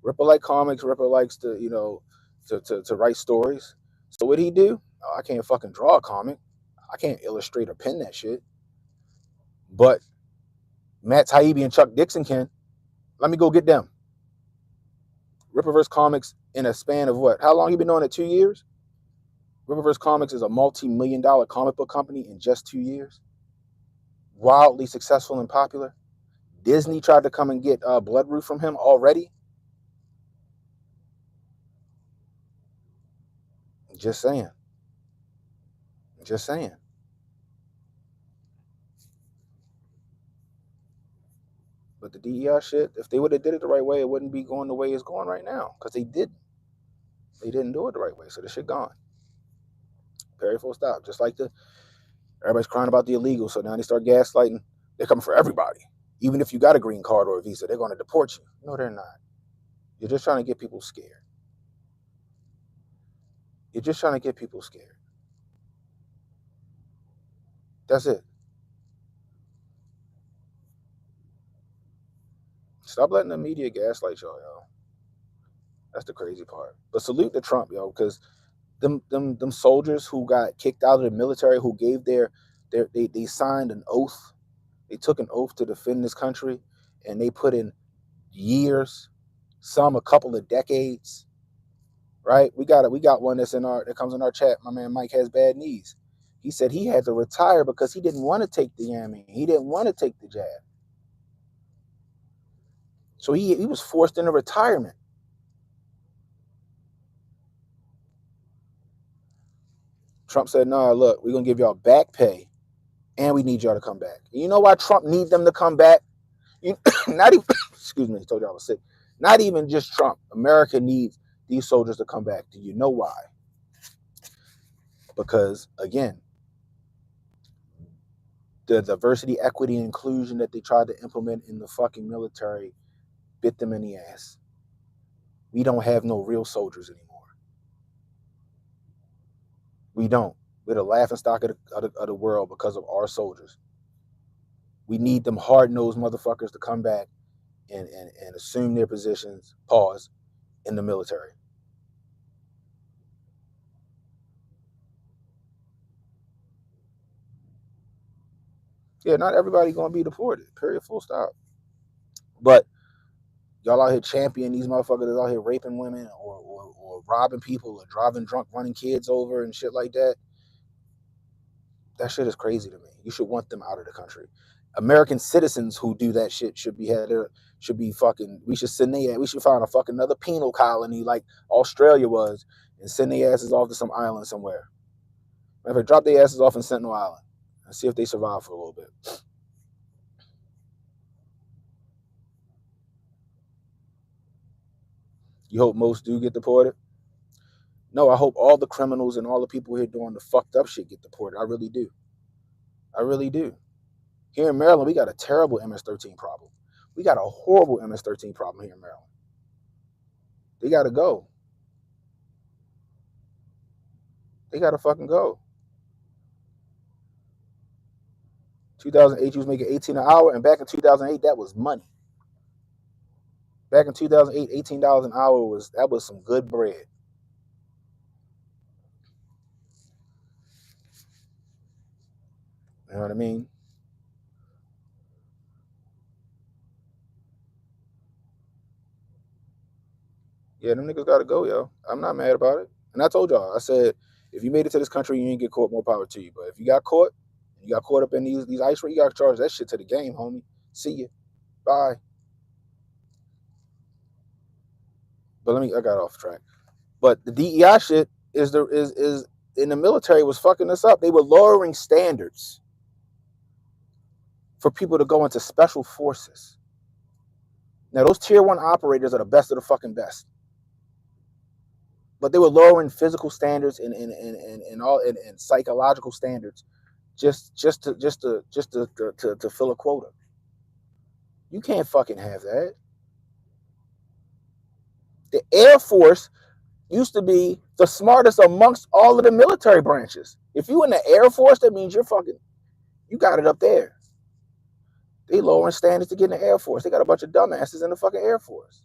Ripper like comics, Ripper likes to, to write stories. So what'd he do? Oh, I can't fucking draw a comic. I can't illustrate or pen that shit. But Matt Taibbi and Chuck Dixon can. Let me go get them. Rippaverse Comics in a span of what? How long he been doing it? 2 years? Rippaverse Comics is a multi-million-dollar comic book company in just 2 years. Wildly successful and popular. Disney tried to come and get Bloodroot from him already. Just saying. Just saying. But the DEI shit, if they would have did it the right way, it wouldn't be going the way it's going right now. Because they didn't. They didn't do it the right way. So the shit gone. Period, full stop. Just like everybody's crying about the illegal. So now they start gaslighting. They're coming for everybody. Even if you got a green card or a visa, they're going to deport you. No, they're not. You're just trying to get people scared. You're just trying to get people scared. That's it. Stop letting the media gaslight y'all, yo. That's the crazy part. But salute to Trump, yo, because them soldiers who got kicked out of the military, who gave they signed an oath. They took an oath to defend this country, and they put in years, some a couple of decades. Right? We got one that comes in our chat. My man Mike has bad knees. He said he had to retire because he didn't want to take the yammy. He didn't want to take the jab. So he was forced into retirement. Trump said, "No, look, we're gonna give y'all back pay, and we need y'all to come back." And you know why Trump need them to come back? Not even excuse me, I told you I was sick. Not even just Trump. America needs these soldiers to come back. Do you know why? Because again, the diversity, equity, and inclusion that they tried to implement in the fucking military bit them in the ass. We don't have no real soldiers anymore. We don't. We're the laughingstock of the world because of our soldiers. We need them hard-nosed motherfuckers to come back and assume their positions, pause, in the military. Yeah, not everybody gonna be deported. Period. Full stop. But y'all out here championing these motherfuckers that's out here raping women or robbing people or driving drunk, running kids over and shit like that. That shit is crazy to me. You should want them out of the country. American citizens who do that shit should be fucking. We should send they. We should find a fucking another penal colony like Australia was, and send their asses off to some island somewhere. If they drop their asses off in Sentinel Island and see if they survive for a little bit. You hope most do get deported? No, I hope all the criminals and all the people here doing the fucked up shit get deported. I really do. I really do. Here in Maryland, we got a terrible MS-13 problem. We got a horrible MS-13 problem here in Maryland. They got to go. They got to fucking go. 2008, you was making $18 an hour, and back in 2008, that was money. Back in 2008, $18 an hour was some good bread. You know what I mean? Yeah, them niggas gotta go, yo. I'm not mad about it. And I told y'all, I said, if you made it to this country, you ain't get caught, more power to you. But if you got caught, you got caught up in these ice raids, you got to charge that shit to the game, homie. See you. Bye. But I got off track. But the DEI shit is in the military was fucking us up. They were lowering standards for people to go into special forces. Now those tier 1 operators are the best of the fucking best. But they were lowering physical standards and all and psychological standards just to fill a quota. You can't fucking have that. The Air Force used to be the smartest amongst all of the military branches. If you in the Air Force, that means you got it up there. They lowering standards to get in the Air Force. They got a bunch of dumbasses in the fucking Air Force.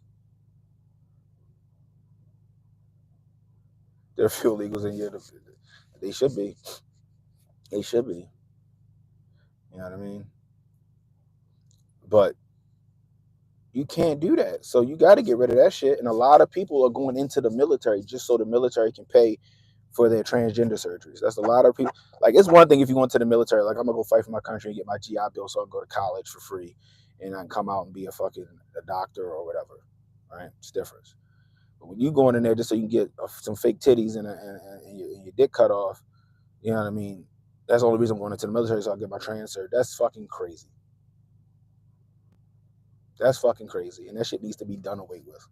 They're fuel legals in here. They should be. They should be. You know what I mean? But you can't do that. So you got to get rid of that shit. And a lot of people are going into the military just so the military can pay for their transgender surgeries. That's a lot of people. Like, it's one thing if you go into the military, like, I'm going to go fight for my country and get my GI Bill so I can go to college for free and I can come out and be a doctor or whatever, right? It's different. But when you going in there just so you can get some fake titties and your dick cut off, you know what I mean? That's the only reason I'm going into the military, so I get my trans cert. That's fucking crazy. That's fucking crazy. And that shit needs to be done away with.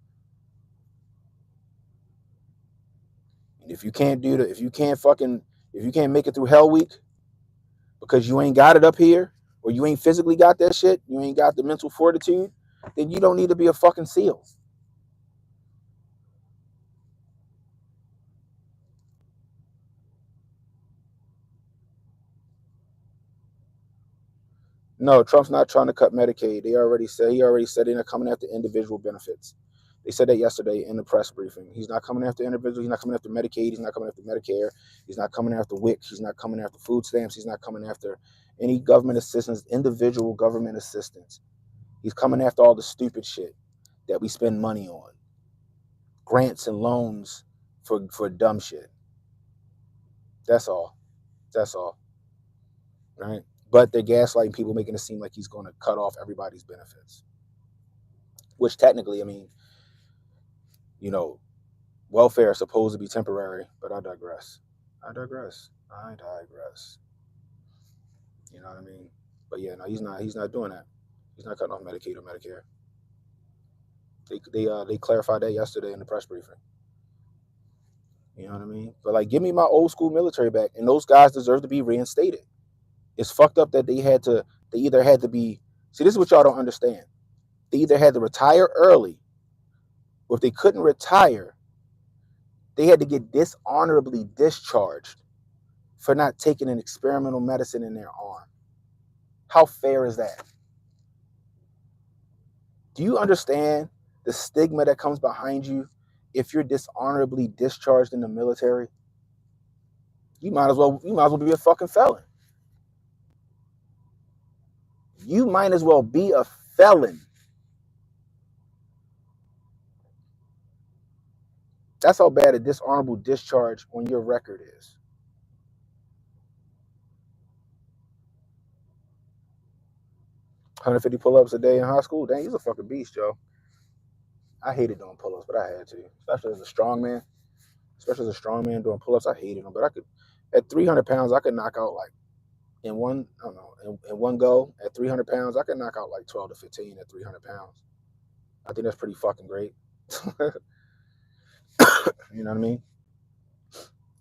And if you can't make it through Hell Week because you ain't got it up here, or you ain't physically got that shit, you ain't got the mental fortitude, then you don't need to be a fucking SEAL. No, Trump's not trying to cut Medicaid. He already said they're not coming after individual benefits. They said that yesterday in the press briefing. He's not coming after individuals. He's not coming after Medicaid. He's not coming after Medicare. He's not coming after WIC. He's not coming after food stamps. He's not coming after any government assistance, individual government assistance. He's coming after all the stupid shit that we spend money on. Grants and loans for dumb shit. That's all. That's all. Right? But they're gaslighting people, making it seem like he's going to cut off everybody's benefits. Which technically, I mean, you know, welfare is supposed to be temporary, but I digress. I digress. You know what I mean? But yeah, no, he's not doing that. He's not cutting off Medicaid or Medicare. They clarified that yesterday in the press briefing. You know what I mean? But like, give me my old school military back, and those guys deserve to be reinstated. It's fucked up that they either had to be. See, this is what y'all don't understand. They either had to retire early or if they couldn't retire, they had to get dishonorably discharged for not taking an experimental medicine in their arm. How fair is that? Do you understand the stigma that comes behind you if you're dishonorably discharged in the military? You might as well be a fucking felon. You might as well be a felon. That's how bad a dishonorable discharge on your record is. $150 pull-ups a day in high school? Dang, he's a fucking beast, Joe. I hated doing pull-ups, but I had to. Especially as a strong man doing pull-ups, I hated them. But I could, at 300 pounds, I could knock out like in one go. At 300 pounds, I could knock out like 12 to 15 at 300 pounds. I think that's pretty fucking great. You know what I mean?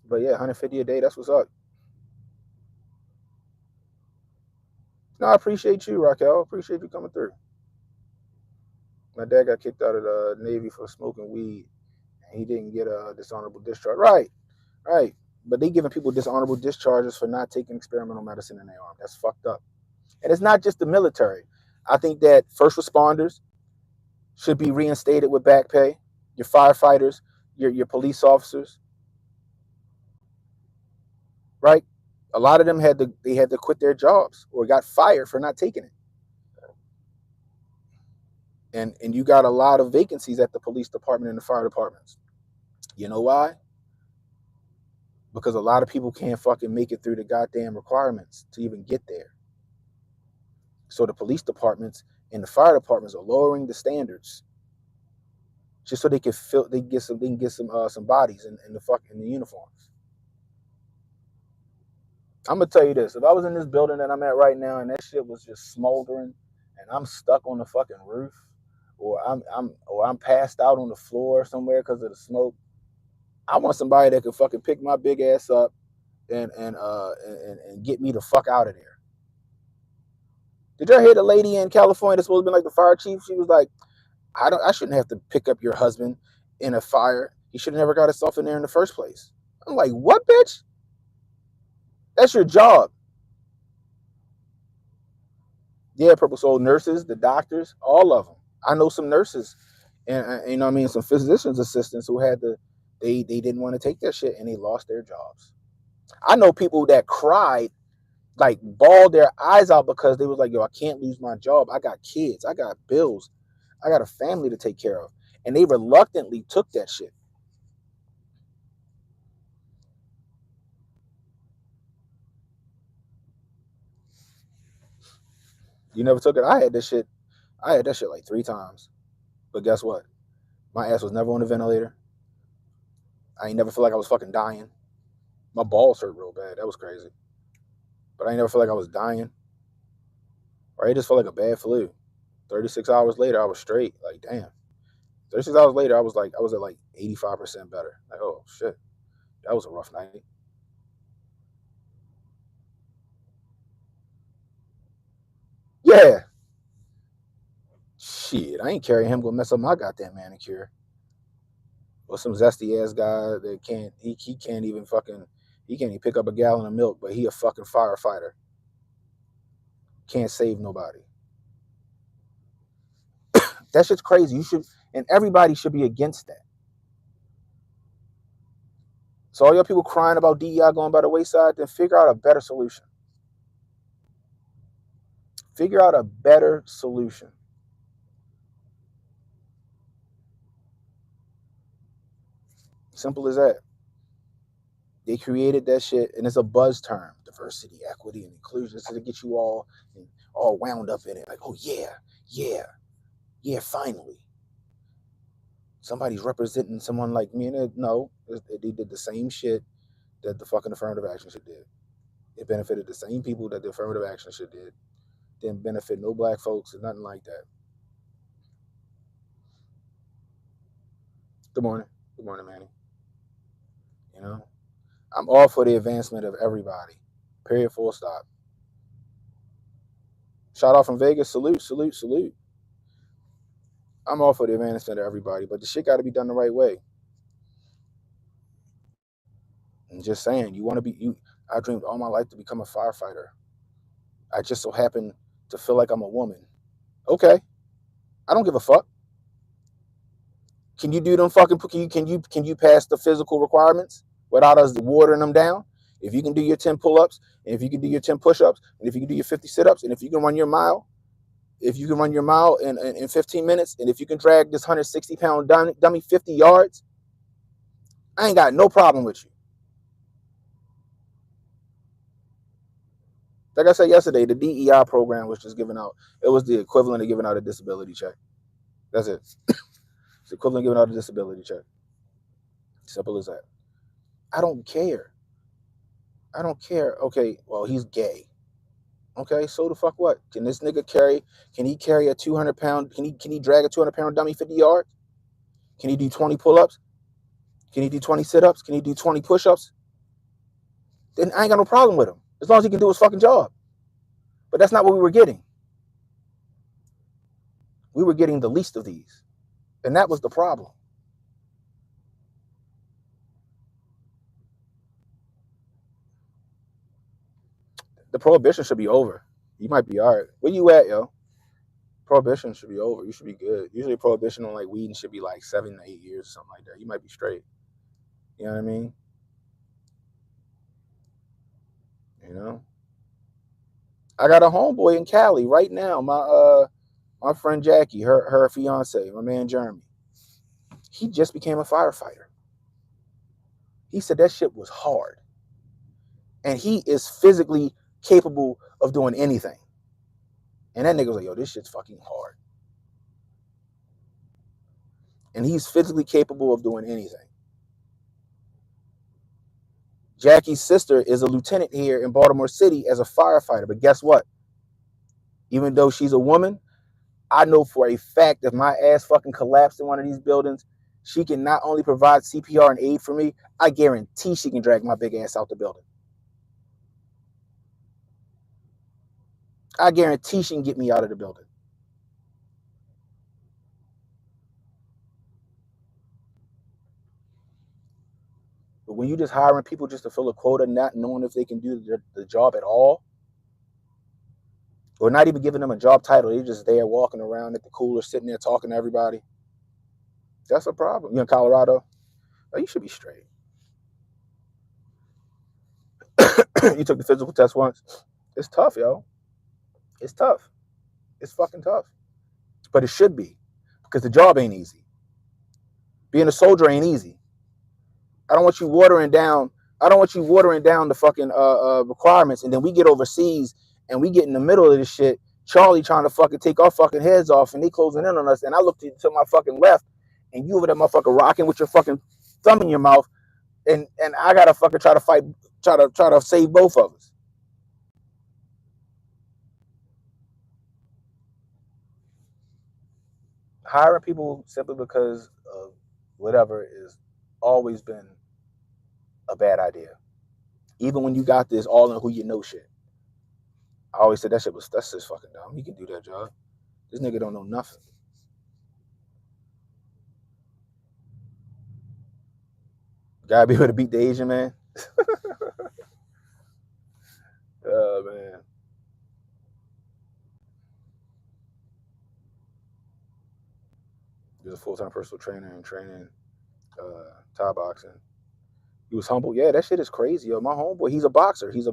But yeah, 150 a day, that's what's up. No, I appreciate you, Raquel. I appreciate you coming through. My dad got kicked out of the Navy for smoking weed, and he didn't get a dishonorable discharge. Right. But they giving people dishonorable discharges for not taking experimental medicine in their arm. That's fucked up. And it's not just the military. I think that first responders should be reinstated with back pay. Your firefighters, your police officers, right? A lot of them had to quit their jobs or got fired for not taking it. And you got a lot of vacancies at the police department and the fire departments. You know why? Because a lot of people can't fucking make it through the goddamn requirements to even get there. So the police departments and the fire departments are lowering the standards just so they can get some bodies in the uniforms. I'm gonna tell you this: if I was in this building that I'm at right now and that shit was just smoldering, and I'm stuck on the fucking roof, or I'm passed out on the floor somewhere because of the smoke, I want somebody that can fucking pick my big ass up and get me the fuck out of there. Did y'all hear the lady in California that's supposed to be like the fire chief? She was like, I shouldn't have to pick up your husband in a fire. He should have never got himself in there in the first place. I'm like, what, bitch? That's your job. Yeah, Purple Soul nurses, the doctors, all of them. I know some nurses, and you know what I mean, some physicians assistants who had to, they didn't want to take that shit and they lost their jobs. I know people that cried, like bawled their eyes out because they was like, yo, I can't lose my job. I got kids, I got bills, I got a family to take care of. And they reluctantly took that shit. You never took it? I had that shit like 3 times. But guess what? My ass was never on a ventilator. I ain't never feel like I was fucking dying. My balls hurt real bad. That was crazy. But I ain't never feel like I was dying. Or I just felt like a bad flu. 36 hours later, I was straight. Like, damn. 36 hours later, I was at like 85% better. Like, oh shit. That was a rough night. Yeah. Shit, I ain't carrying him gonna mess up my goddamn manicure. Or some zesty ass guy that he can't even pick up a gallon of milk, but he a fucking firefighter. Can't save nobody. That shit's crazy. And everybody should be against that. So all y'all people crying about DEI going by the wayside, then figure out a better solution. Figure out a better solution. Simple as that. They created that shit, and it's a buzz term: diversity, equity, and inclusion. So to get you all wound up in it, like, oh yeah, finally, somebody's representing someone like me. And no, they did the same shit that the fucking affirmative action shit did. It benefited the same people that the affirmative action shit did. Didn't benefit no black folks or nothing like that. Good morning, Manny. You know, I'm all for the advancement of everybody. Period. Full stop. Shout out from Vegas. Salute. I'm all for the advancement of everybody, but the shit got to be done the right way. I'm just saying, you want to be you. I dreamed all my life to become a firefighter. I just so happen to feel like I'm a woman. Okay, I don't give a fuck. Can you do them fucking? Can you pass the physical requirements without us watering them down? If you can do your 10 pull-ups, and if you can do your 10 push-ups, and if you can do your 50 sit-ups, and if you can run your mile, if you can run your mile in 15 minutes, and if you can drag this 160-pound dummy 50 yards, I ain't got no problem with you. Like I said yesterday, the DEI program was just giving out. It was the equivalent of giving out a disability check. That's it. It's the equivalent of giving out a disability check. Simple as that. I don't care. I don't care. Okay, well, he's gay. Okay, so the fuck what? Can this nigga carry? Can he carry a 200-pound? Can he drag a 200-pound dummy 50 yards? Can he do 20 pull-ups? Can he do 20 sit-ups? Can he do 20 push-ups? Then I ain't got no problem with him as long as he can do his fucking job. But that's not what we were getting. We were getting the least of these, and that was the problem. The prohibition should be over. You might be all right. Where you at, yo? Prohibition should be over. You should be good. Usually prohibition on like weed should be like 7 to 8 years or something like that. You might be straight. You know what I mean? You know? I got a homeboy in Cali right now. My friend Jackie, her fiance, my man Jeremy. He just became a firefighter. He said that shit was hard. And he is physically capable of doing anything. And that nigga was like, yo, this shit's fucking hard. And he's physically capable of doing anything. Jackie's sister is a lieutenant here in Baltimore City as a firefighter. But guess what? Even though she's a woman, I know for a fact if my ass fucking collapsed in one of these buildings, she can not only provide CPR and aid for me, I guarantee she can drag my big ass out the building. I guarantee she can get me out of the building. But when you just hiring people just to fill a quota, not knowing if they can do the job at all, or not even giving them a job title, they're just there walking around at the cooler, sitting there talking to everybody. That's a problem. You in Colorado? Oh, you should be straight. You took the physical test once. It's tough, yo. It's tough. It's fucking tough. But it should be, because the job ain't easy. Being a soldier ain't easy. I don't want you watering down the fucking requirements, and then we get overseas and we get in the middle of this shit. Charlie trying to fucking take our fucking heads off, and they closing in on us. And I look to my fucking left, and you over there, motherfucker, rocking with your fucking thumb in your mouth, and I gotta fucking try to save both of us. Hiring people simply because of whatever is always been a bad idea. Even when you got this all in who you know shit. I always said that's just fucking dumb. He can do that job. This nigga don't know nothing. Gotta be able to beat the Asian man. Oh man. He was a full-time personal trainer and training Thai boxing. He was humble. Yeah, that shit is crazy, yo. My homeboy, he's a boxer. He's a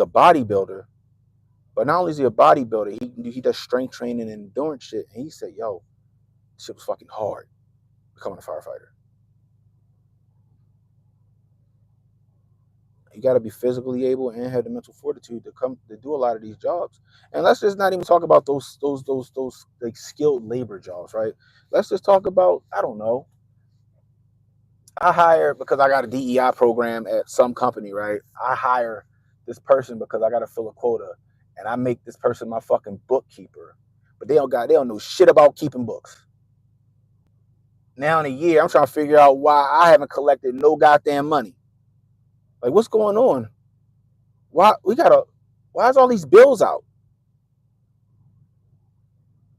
bodybuilder. But not only is he a bodybuilder, he does strength training and endurance shit. And he said, yo, this shit was fucking hard becoming a firefighter. You got to be physically able and have the mental fortitude to do a lot of these jobs. And let's just not even talk about those like skilled labor jobs, right? Let's just talk about, I don't know. I hire because I got a DEI program at some company, right? I hire this person because I got to fill a quota, and I make this person my fucking bookkeeper. But they don't know shit about keeping books. Now in a year, I'm trying to figure out why I haven't collected no goddamn money. Like, what's going on? Why is all these bills out?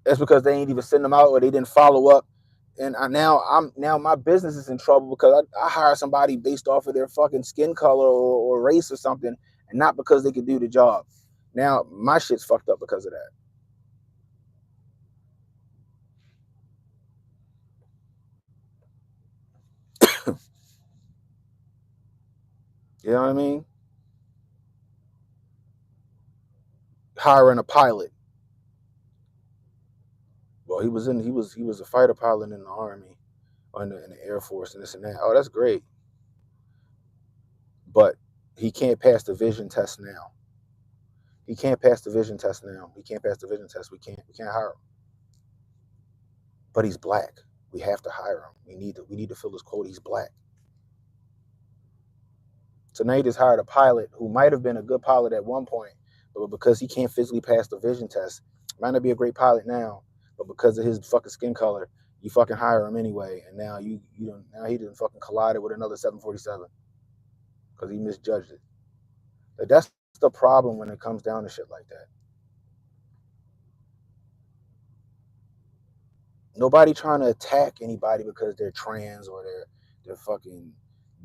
It's because they ain't even send them out or they didn't follow up. And now my business is in trouble because I hire somebody based off of their fucking skin color or race or something, and not because they could do the job. Now my shit's fucked up because of that. You know what I mean? Hiring a pilot. Well, he was a fighter pilot in the Army or in the Air Force and this and that. Oh, that's great. But he can't pass the vision test now. He can't pass the vision test now. He can't pass the vision test. We can't hire him. But he's black. We have to hire him. We need to fill his quota. He's black. So now he just hired a pilot who might have been a good pilot at one point, but because he can't physically pass the vision test, might not be a great pilot now, but because of his fucking skin color, you fucking hire him anyway, and now now he didn't fucking collided with another 747 because he misjudged it. Like, that's the problem when it comes down to shit like that. Nobody trying to attack anybody because they're trans or they're fucking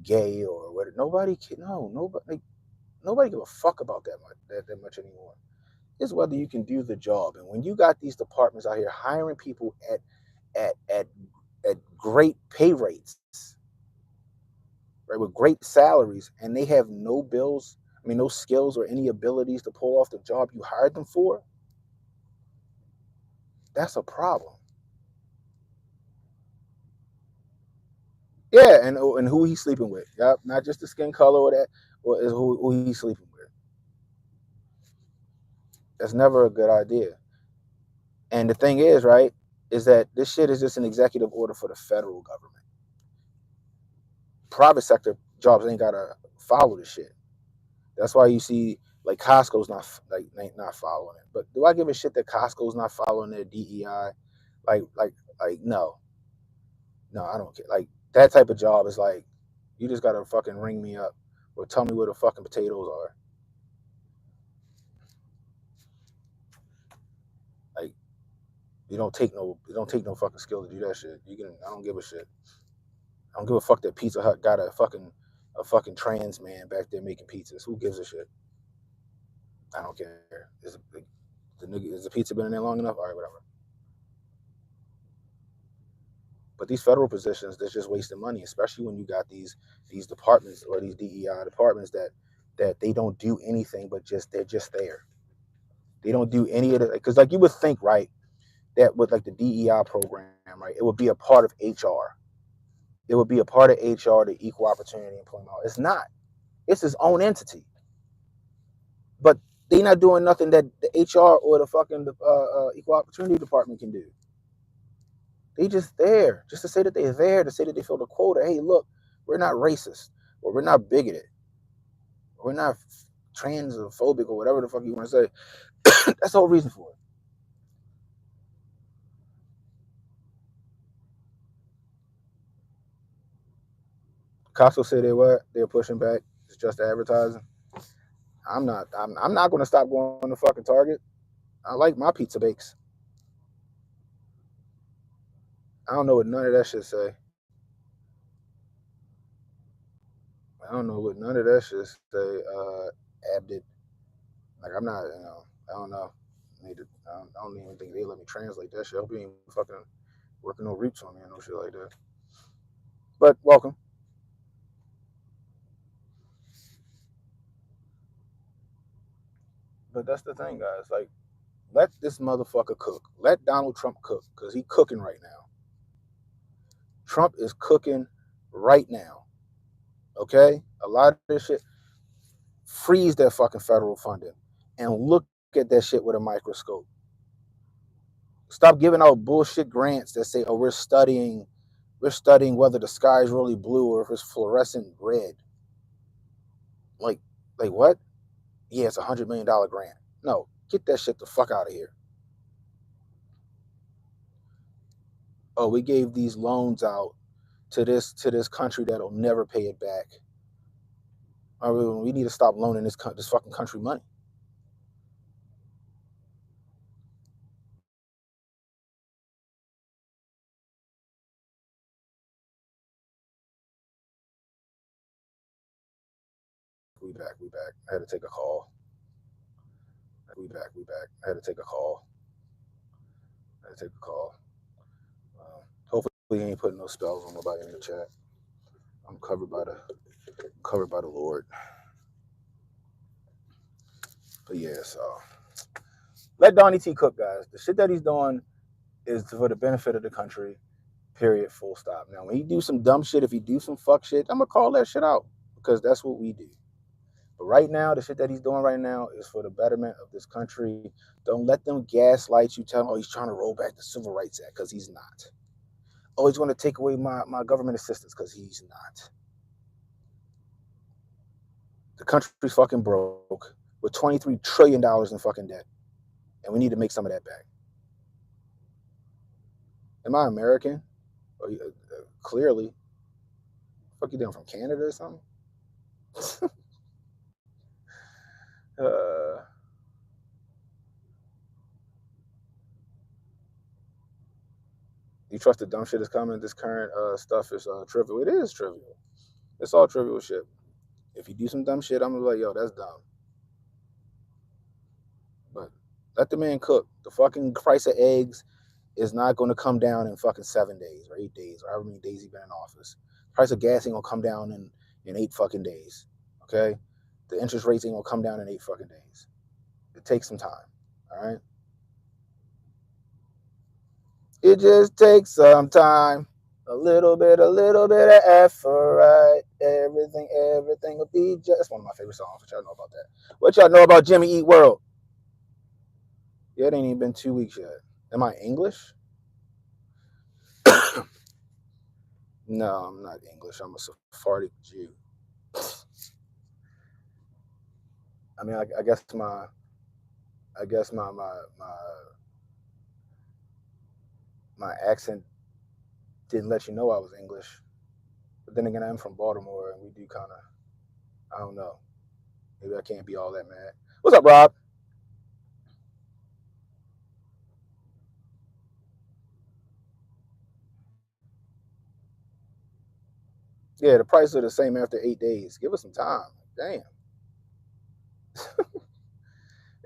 gay or whatever. Nobody give a fuck about that much anymore. It's whether you can do the job. And when you got these departments out here hiring people at at at great pay rates, right, with great salaries, and they have no bills, no skills or any abilities to pull off the job you hired them for, that's a problem. Yeah, and who he's sleeping with. Yep, not just the skin color or that, or is who he's sleeping with. That's never a good idea. And the thing is, right, is that this shit is just an executive order for the federal government. Private sector jobs ain't gotta follow this shit. That's why you see like Costco's not following it. But do I give a shit that Costco's not following their DEI? Like no, I don't care. Like that type of job is like you just gotta fucking ring me up or tell me where the fucking potatoes are. Like it don't take no fucking skill to do that shit. I don't give a shit. I don't give a fuck that Pizza Hut got a fucking trans man back there making pizzas. Who gives a shit? I don't care. Is the pizza been in there long enough? All right, whatever. But these federal positions, they're just wasting money, especially when you got these departments or these DEI departments that they don't do anything but they're just there. They don't do any of it because like you would think, right, that with like the DEI program, right, it would be a part of HR. It would be a part of HR, the Equal Opportunity Employment. It's not. It's its own entity. But they're not doing nothing that the HR or the fucking Equal Opportunity Department can do. They just there, just to say that they're there, to say that they fill the quota. Hey, look, we're not racist, or we're not bigoted, or we're not transphobic, or whatever the fuck you want to say. That's the whole reason for it. Costco said they're pushing back. It's just advertising. I'm not. I'm not going to stop going to fucking Target. I like my pizza bakes. I don't know what none of that shit say. I don't know what none of that shit say. Abdit. Like I'm not. I don't know. I don't even think they let me translate that shit. I hope you ain't fucking working no roots on me or no shit like that. But welcome. But that's the thing, guys. Like, let this motherfucker cook. Let Donald Trump cook, because he cooking right now. Trump is cooking right now. Okay? A lot of this shit, freeze that fucking federal funding and look at that shit with a microscope. Stop giving out bullshit grants that say, oh, we're studying whether the sky is really blue or if it's fluorescent red. Like what? Yeah, it's $100 million grant. No, get that shit the fuck out of here. Oh, we gave these loans out to this country that'll never pay it back. We need to stop loaning this fucking country money. We back. I had to take a call. We back. I had to take a call. Hopefully he ain't putting no spells on nobody in the chat. I'm covered by the Lord. But yeah, so let Donnie T cook, guys. The shit that he's doing is for the benefit of the country. Period. Full stop. Now, when he do some dumb shit, if he do some fuck shit, I'm gonna call that shit out because that's what we do. But right now, the shit that he's doing right now is for the betterment of this country. Don't let them gaslight you. Tell him, oh, he's trying to roll back the Civil Rights Act, because he's not. Oh, he's going to take away my government assistance, because he's not. The country's fucking broke with $23 trillion in fucking debt. And we need to make some of that back. Am I American? Clearly. Fuck, you doing, from Canada or something? You trust the dumb shit is coming? This current stuff is trivial. It is trivial. It's all trivial shit. If you do some dumb shit, I'm gonna be like, yo, that's dumb. But let the man cook. The fucking price of eggs is not going to come down in fucking 7 days or 8 days or however many days he's been in office. The price of gas ain't gonna come down in 8 fucking days. Okay? The interest rates ain't gonna come down in 8 fucking days. It takes some time. All right? It just takes some time. A little bit of effort, right? Everything will be just. That's one of my favorite songs. What y'all know about that? What y'all know about Jimmy Eat World? Yeah, it ain't even been 2 weeks yet. Am I English? No, I'm not English. I'm a Sephardic Jew. I mean, I guess my accent didn't let you know I was English. But then again, I'm from Baltimore, and we do kind of, I don't know. Maybe I can't be all that mad. What's up, Rob? Yeah, the prices are the same after 8 days. Give us some time. Damn.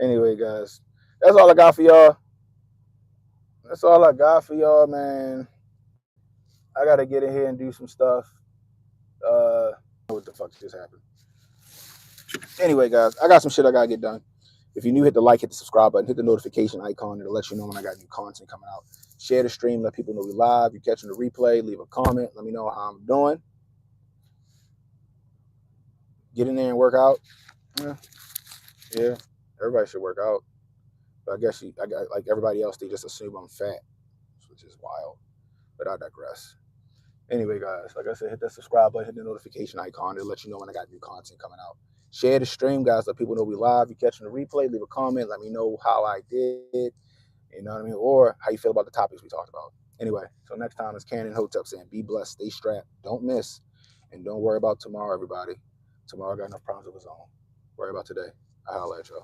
Anyway, guys, that's all I got for y'all. Man. I got to get in here and do some stuff. What the fuck just happened? Anyway, guys, I got some shit I got to get done. If you're new, hit the like, hit the subscribe button, hit the notification icon. It'll let you know when I got new content coming out. Share the stream. Let people know we live. You're catching the replay. Leave a comment. Let me know how I'm doing. Get in there and work out. Yeah. Everybody should work out. But I guess like everybody else, they just assume I'm fat, which is wild. But I digress. Anyway, guys, like I said, hit that subscribe button, hit the notification icon. It'll let you know when I got new content coming out. Share the stream, guys. Let people know we live. You catching the replay, leave a comment. Let me know how I did. You know what I mean? Or how you feel about the topics we talked about. Anyway, so next time it's Cannon Hotep saying, be blessed, stay strapped, don't miss, and don't worry about tomorrow, everybody. Tomorrow got enough problems of its own. Worry about today. I'll holler at y'all.